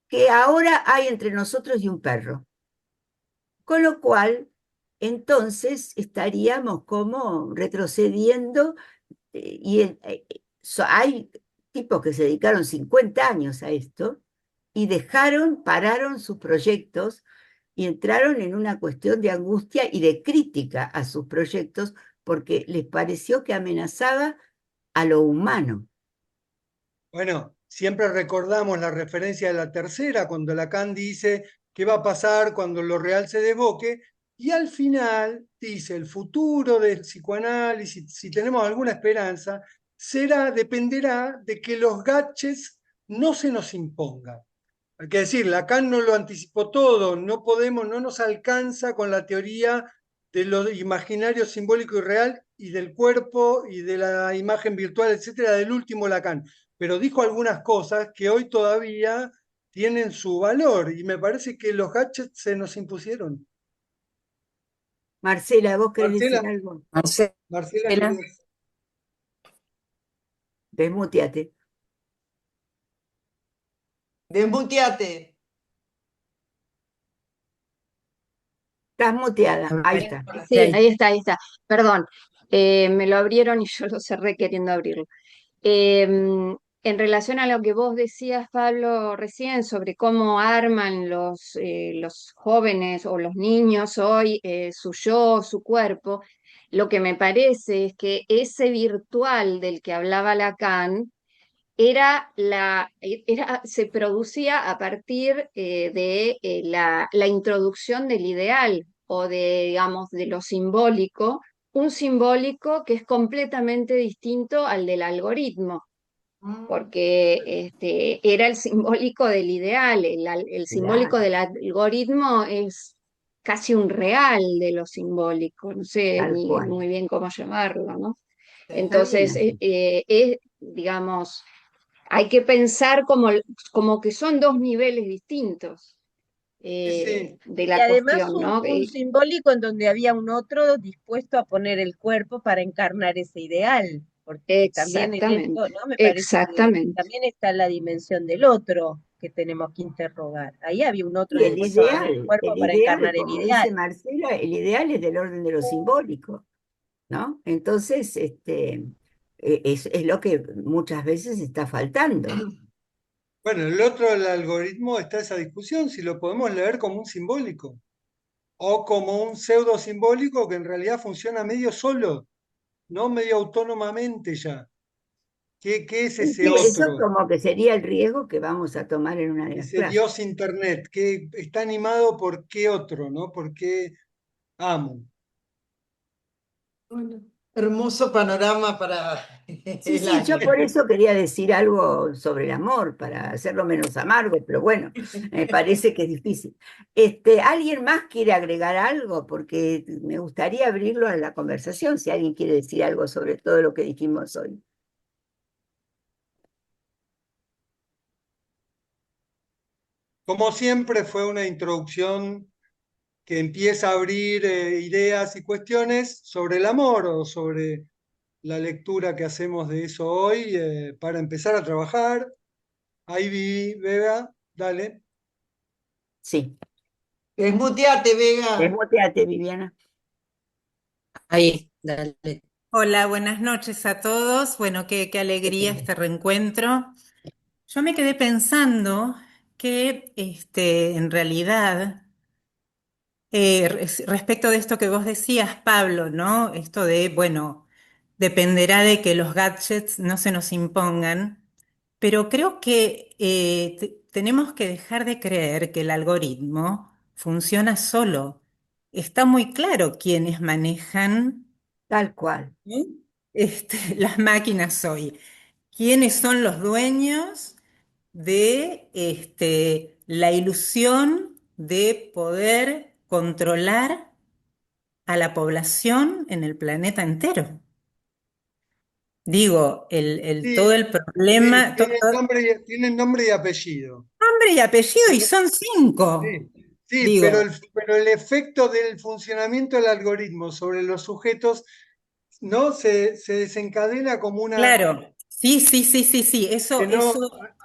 que ahora hay entre nosotros y un perro. Con lo cual, entonces estaríamos como retrocediendo hay tipos que se dedicaron 50 años a esto y pararon sus proyectos y entraron en una cuestión de angustia y de crítica a sus proyectos porque les pareció que amenazaba a lo humano. bueno, siempre recordamos la referencia de la tercera, cuando Lacan dice qué va a pasar cuando lo real se desboque, y al final dice el futuro del psicoanálisis, si tenemos alguna esperanza, dependerá de que los gaches no se nos impongan. Hay que decir, Lacan no lo anticipó todo, no podemos, no nos alcanza con la teoría de lo imaginario, simbólico y real y del cuerpo y de la imagen virtual, etcétera, del último Lacan. Pero dijo algunas cosas que hoy todavía tienen su valor y me parece que los gadgets se nos impusieron. Marcela, ¿vos querés Marcela, decir algo? Marcela, Marcela, querías. Desmuteate. Desmuteate. Estás muteada, ahí Ahí- está. Sí, Ahí. ahí está. Perdón, me lo abrieron y yo lo cerré queriendo abrirlo. En relación a lo que vos decías, Pablo, recién sobre cómo arman los jóvenes o los niños hoy su yo, su cuerpo, lo que me parece es que ese virtual del que hablaba Lacan se producía a partir de la introducción del ideal o de, digamos, de lo simbólico, un simbólico que es completamente distinto al del algoritmo porque era el simbólico del ideal, el simbólico Claro, del algoritmo es casi un real de lo simbólico, no sé tal ni cual. muy bien cómo llamarlo, ¿no? Está bien Entonces, así. digamos, hay que pensar como que son dos niveles distintos Sí, sí. de Y la además cuestión, ¿no? un simbólico en donde había un otro dispuesto a poner el cuerpo para encarnar ese ideal, porque también en Exactamente, esto, ¿no? Me parece que exactamente. también está la dimensión del otro que tenemos que interrogar. Ahí había un otro Y dispuesto a poner el cuerpo el para ideal, encarnar el como dice ideal. Marcela, el ideal es del orden de lo simbólico, ¿no? Entonces, es lo que muchas veces está faltando. Bueno, el otro, el algoritmo, está esa discusión, si lo podemos leer como un simbólico o como un pseudo simbólico que en realidad funciona medio solo, no medio autónomamente ya. ¿Qué es Sí, ese sí, eso otro? como que sería el riesgo que vamos a tomar en una de las Ese clases. Dios Internet, que está animado por qué otro, ¿no? ¿Por qué amo? Bueno, hermoso panorama para Sí, el sí, yo año. por eso quería decir algo sobre el amor, para hacerlo menos amargo, pero bueno, me parece que es difícil. ¿Alguien más quiere agregar algo? Porque me gustaría abrirlo a la conversación, si alguien quiere decir algo sobre todo lo que dijimos hoy. Como siempre, fue una introducción que empieza a abrir ideas y cuestiones sobre el amor o sobre la lectura que hacemos de eso hoy para empezar a trabajar. Ahí vi, Beba, dale. Sí, Desmuteate, Vega. desmuteate, Viviana. Ahí, dale. Hola, buenas noches a todos. Bueno, qué alegría este reencuentro. Yo me quedé pensando que en realidad, respecto de esto que vos decías, Pablo, ¿no? Esto de, bueno, dependerá de que los gadgets no se nos impongan, pero creo que tenemos que dejar de creer que el algoritmo funciona solo. Está muy claro quiénes manejan. Tal cual. ¿Sí? Las máquinas hoy. ¿Quiénes son los dueños de la ilusión de poder controlar a la población en el planeta entero? Digo, todo Sí, el sí, problema, tienen nombre y apellido. nombre y apellido, y Pero, son cinco. sí, sí, Digo, pero el efecto del funcionamiento del algoritmo sobre los sujetos no se desencadena como una claro, sí, sí, sí, sí, sí, que no,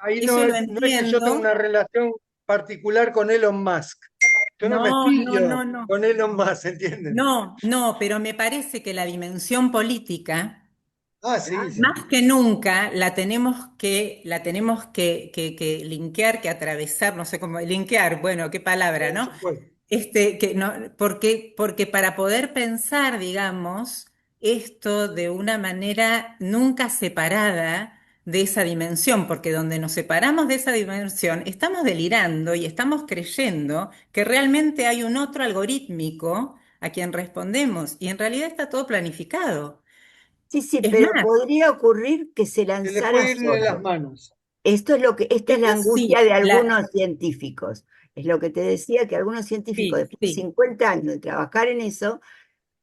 ahí eso lo no es que yo tenga entiendo. una relación particular con Elon Musk. Yo no me No, no, no, pillo no. con Elon Musk, ¿entienden? No, no, pero me parece que la dimensión política, Ah, sí, más seguro. que nunca, la tenemos que linkear, que atravesar, no sé cómo, linkear, bueno, qué palabra, Por ¿no? supuesto. Que no, porque para poder pensar, digamos, esto de una manera nunca separada de esa dimensión, porque donde nos separamos de esa dimensión, estamos delirando y estamos creyendo que realmente hay un otro algorítmico a quien respondemos, y en realidad está todo planificado. Sí, sí, Es pero más, podría ocurrir que se Se le lanzara puede ir de las solo. manos. Esta es eso la angustia sí, de algunos científicos. Es lo que te decía, que algunos científicos, sí, después de sí, 50 años de trabajar en eso,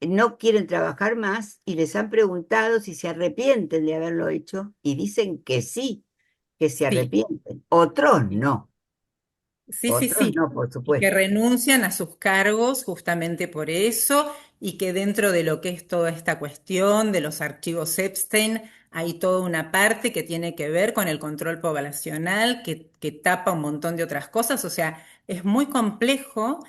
no quieren trabajar más y les han preguntado si se arrepienten de haberlo hecho y dicen que sí, que se sí. arrepienten. Otros no, Sí, sí, otros sí. no, por Y que supuesto. renuncian a sus cargos justamente por eso. y que dentro de lo que es toda esta cuestión de los archivos Epstein hay toda una parte que tiene que ver con el control poblacional, que tapa un montón de otras cosas, o sea, es muy complejo.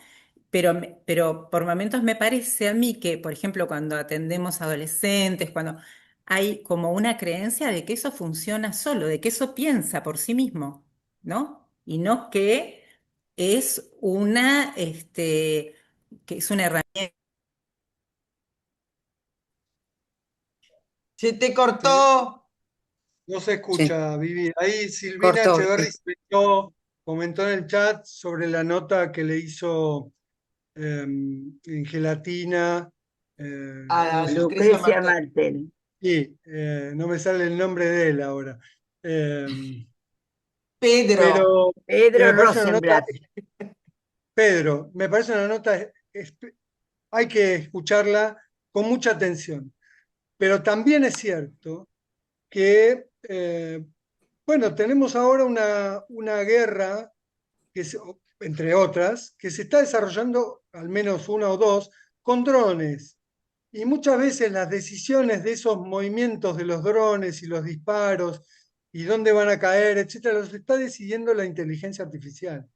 Pero por momentos me parece a mí que, por ejemplo, cuando atendemos adolescentes, cuando hay como una creencia de que eso funciona solo, de que eso piensa por sí mismo, ¿no? Y no que es que es una herramienta. Se te Eh, cortó. No se Sí, escucha, Vivi. Ahí Silvina cortó, Echeverri ¿viste? comentó en el chat sobre la nota que le hizo en Gelatina. ¿Cómo A se llama? Lucrecia Lucrecia Martel. Martel. Sí, no me sale el nombre de él ahora. Eh, Pedro. pero Pedro me parece una nota, Rosenblatt. Pedro, me parece una nota, hay que escucharla con mucha atención. Pero también es cierto que, bueno, tenemos ahora una guerra, entre otras, que se está desarrollando, al menos una o dos, con drones. Y muchas veces las decisiones de esos movimientos de los drones y los disparos y dónde van a caer, etcétera, los está decidiendo la inteligencia artificial.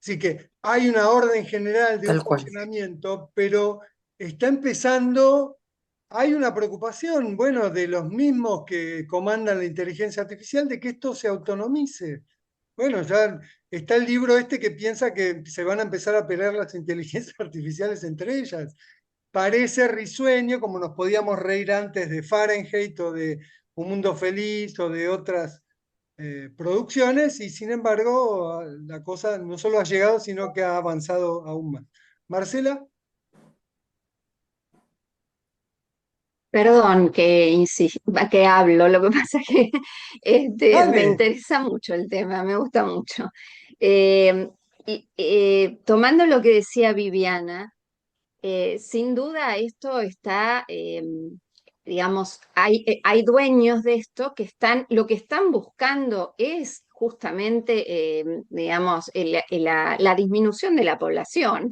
Así que hay una orden general de un Tal cual. funcionamiento, pero está empezando, hay una preocupación, bueno, de los mismos que comandan la inteligencia artificial de que esto se autonomice. Bueno, ya está el libro este que piensa que se van a empezar a pelear las inteligencias artificiales entre ellas. Parece risueño, como nos podíamos reír antes de Fahrenheit o de Un Mundo Feliz o de otras producciones, y sin embargo la cosa no solo ha llegado, sino que ha avanzado aún más. Marcela, Perdón que hablo, lo que pasa es que me dale. interesa mucho el tema, me gusta mucho. Eh, Tomando lo que decía Viviana, sin duda esto está, digamos, hay dueños de esto que lo que están buscando es justamente, digamos, la disminución de la población,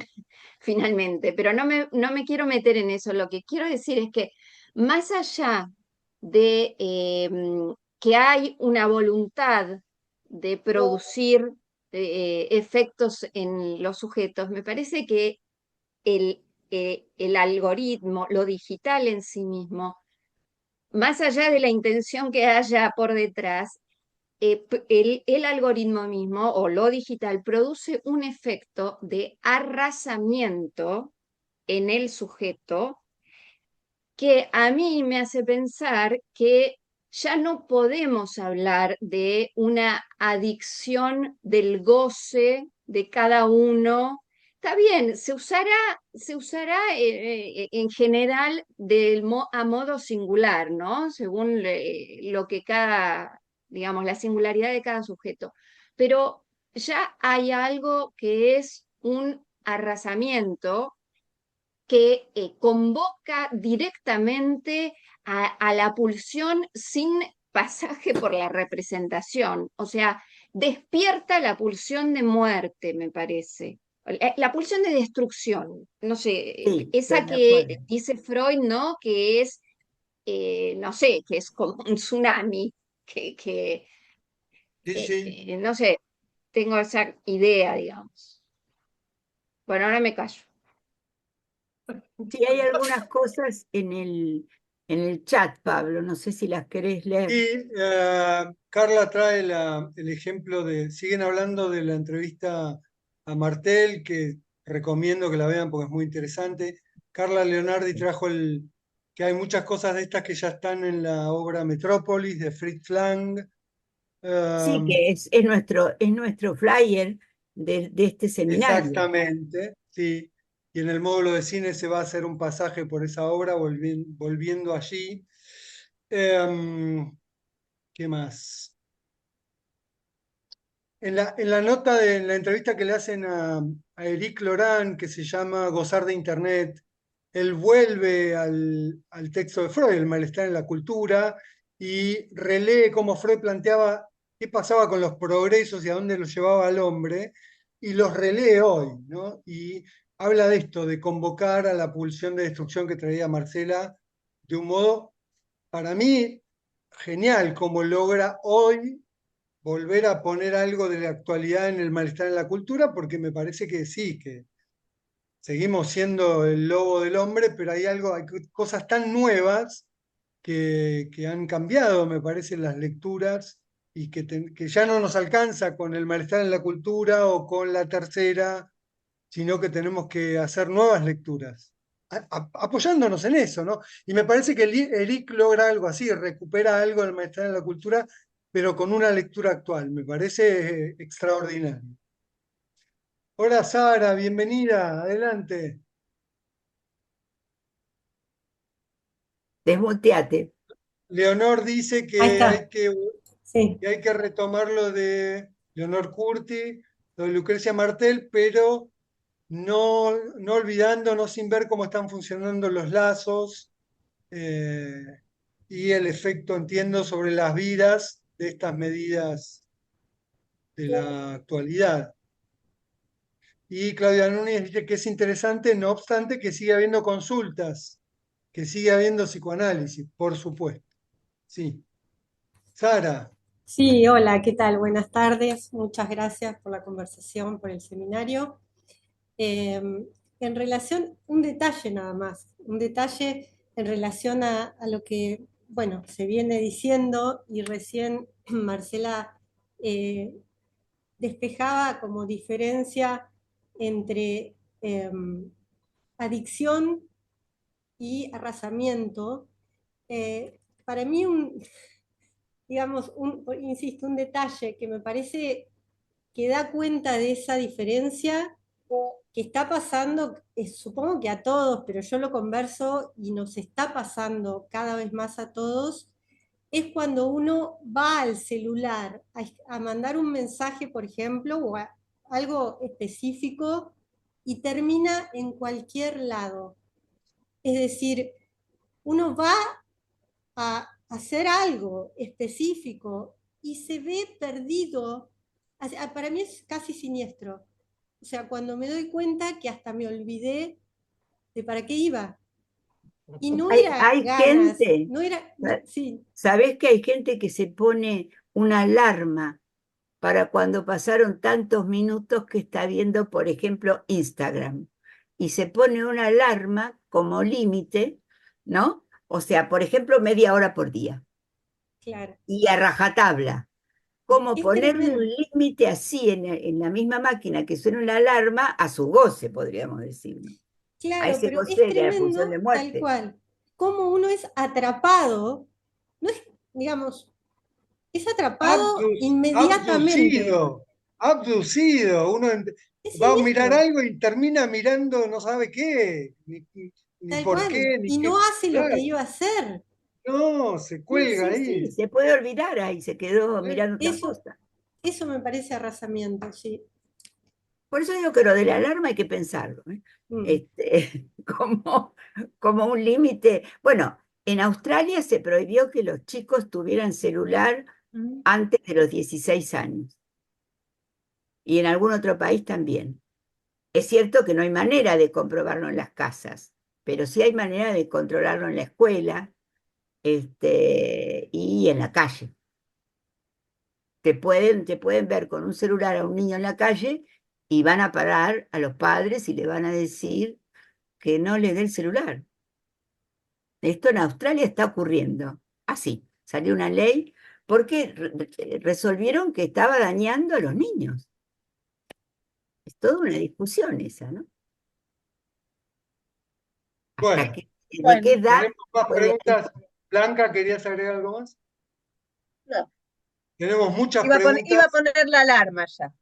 finalmente, pero no me quiero meter en eso. Lo que quiero decir es que más allá de que hay una voluntad de producir efectos en los sujetos, me parece que el algoritmo, lo digital en sí mismo, más allá de la intención que haya por detrás, el algoritmo mismo o lo digital produce un efecto de arrasamiento en el sujeto que a mí me hace pensar que ya no podemos hablar de una adicción del goce de cada uno. Está bien, se usará en general a modo singular, ¿no? Según lo que digamos, la singularidad de cada sujeto. Pero ya hay algo que es un arrasamiento que convoca directamente a la pulsión sin pasaje por la representación, o sea, despierta la pulsión de muerte, me parece. La pulsión de destrucción, no sé, Sí, estoy esa de que acuerdo. dice Freud, ¿no? Que es, no sé, que es como un tsunami, que Sí, sí. no sé, tengo esa idea, digamos. Bueno, ahora me callo. Sí, hay algunas cosas en el chat, Pablo, no sé si las querés leer. Y Carla trae el ejemplo siguen hablando de la entrevista a Martel, que recomiendo que la vean porque es muy interesante. Carla Leonardi trajo que hay muchas cosas de estas que ya están en la obra Metrópolis de Fritz Lang. Sí, Um, que es nuestro flyer de este seminario. Exactamente, sí. Y en el módulo de cine se va a hacer un pasaje por esa obra, volviendo allí. ¿Qué más? En la nota de en la entrevista que le hacen a Eric Laurent, que se llama Gozar de Internet, él vuelve al texto de Freud, El malestar en la cultura, y relee cómo Freud planteaba qué pasaba con los progresos y a dónde los llevaba al hombre, y los relee hoy, ¿no? Y habla de esto, de convocar a la pulsión de destrucción que traía Marcela de un modo, para mí, genial, como logra hoy volver a poner algo de la actualidad en el malestar en la cultura, porque me parece que sí, que seguimos siendo el lobo del hombre, pero hay algo, hay cosas tan nuevas que han cambiado, me parece, las lecturas y que ya no nos alcanza con el malestar en la cultura o con la tercera, sino que tenemos que hacer nuevas lecturas, apoyándonos en eso, ¿no? Y me parece que Eric logra algo así, recupera algo del malestar en la cultura, pero con una lectura actual. Me parece extraordinario. Hola Sara, bienvenida, adelante. Desmuteate. Leonor dice Ahí está, sí. que hay que retomar lo de Leonor Curti, lo de Lucrecia Martel, pero no olvidando, no sin ver cómo están funcionando los lazos eh, y el efecto, entiendo, sobre las vidas de estas medidas de la actualidad. Y Claudia Núñez dice que es interesante, no obstante, que sigue habiendo consultas, que sigue habiendo psicoanálisis, por supuesto. Sí. Sara, Sí, hola, ¿qué tal? Buenas tardes. Muchas gracias por la conversación, por el seminario. Eh, en relación, un detalle nada más, un detalle en relación a lo que, bueno, se viene diciendo y recién Marcela eh, despejaba como diferencia entre adicción y arrasamiento. Para mí digamos, insisto, un detalle que me parece que da cuenta de esa diferencia que está pasando, supongo que a todos, pero yo lo converso y nos está pasando cada vez más a todos, es cuando uno va al celular a mandar un mensaje, por ejemplo, o algo específico y termina en cualquier lado. Es decir, uno va a hacer algo específico y se ve perdido. Para mí es casi siniestro. O sea, cuando me doy cuenta que hasta me olvidé de para qué iba. Y no era Hay ganas, gente, no era, sí, ¿sabés que hay gente que se pone una alarma para cuando pasaron tantos minutos que está viendo, por ejemplo, Instagram? Y se pone una alarma como límite, ¿no? O sea, por ejemplo, media hora por día. claro. Y a rajatabla. ¿Cómo Es ponerle un tremendo. límite así en la misma máquina que suena una alarma a su goce, podríamos decir, ¿no? A Claro, ese pero es goce de la pulsión de tremendo tal muerte. cual. Cómo uno es atrapado, no es, digamos, es atrapado inmediatamente. abducido, abducido. Uno Es va a mirar siniestro. algo y termina mirando no sabe qué, ni Tal por cual. qué, ni Y no qué. hace lo que Claro, iba a hacer. no, se Sí, cuelga sí, sí, ahí. se puede olvidar ahí, se quedó mirando otra Eso, cosa. eso me parece arrasamiento, sí. Por eso digo que lo de la alarma hay que pensarlo, ¿eh? Mm. Como, como un límite. Bueno, en Australia se prohibió que los chicos tuvieran celular antes de los 16 años y en algún otro país también. Es cierto que no hay manera de comprobarlo en las casas, pero sí hay manera de controlarlo en la escuela, y en la calle. Te pueden ver con un celular a un niño en la calle y van a parar a los padres y le van a decir que no le dé el celular. Esto en Australia está ocurriendo. Así, salió una ley porque resolvieron que estaba dañando a los niños. Es toda una discusión esa, ¿no? Hasta Bueno, que, ¿de qué Bueno, edad tenemos más puede haber? preguntas. Blanca, ¿querías agregar algo más? no, Tenemos muchas iba a preguntas. poner la alarma ya.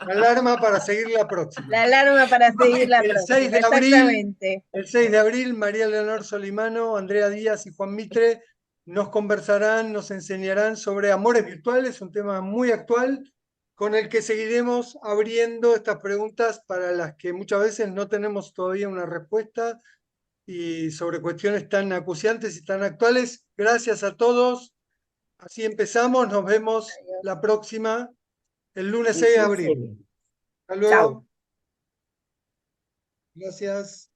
Alarma para seguir la próxima. La alarma para seguir la El 6 próxima, de abril, exactamente. el 6 de abril, María Leonor Solimano, Andrea Díaz y Juan Mitre nos conversarán, nos enseñarán sobre amores virtuales, un tema muy actual con el que seguiremos abriendo estas preguntas para las que muchas veces no tenemos todavía una respuesta y sobre cuestiones tan acuciantes y tan actuales. Gracias a todos. Así empezamos. Nos vemos Adiós. la próxima, el lunes El 6 de 15. abril. Hasta Chau. luego. Gracias.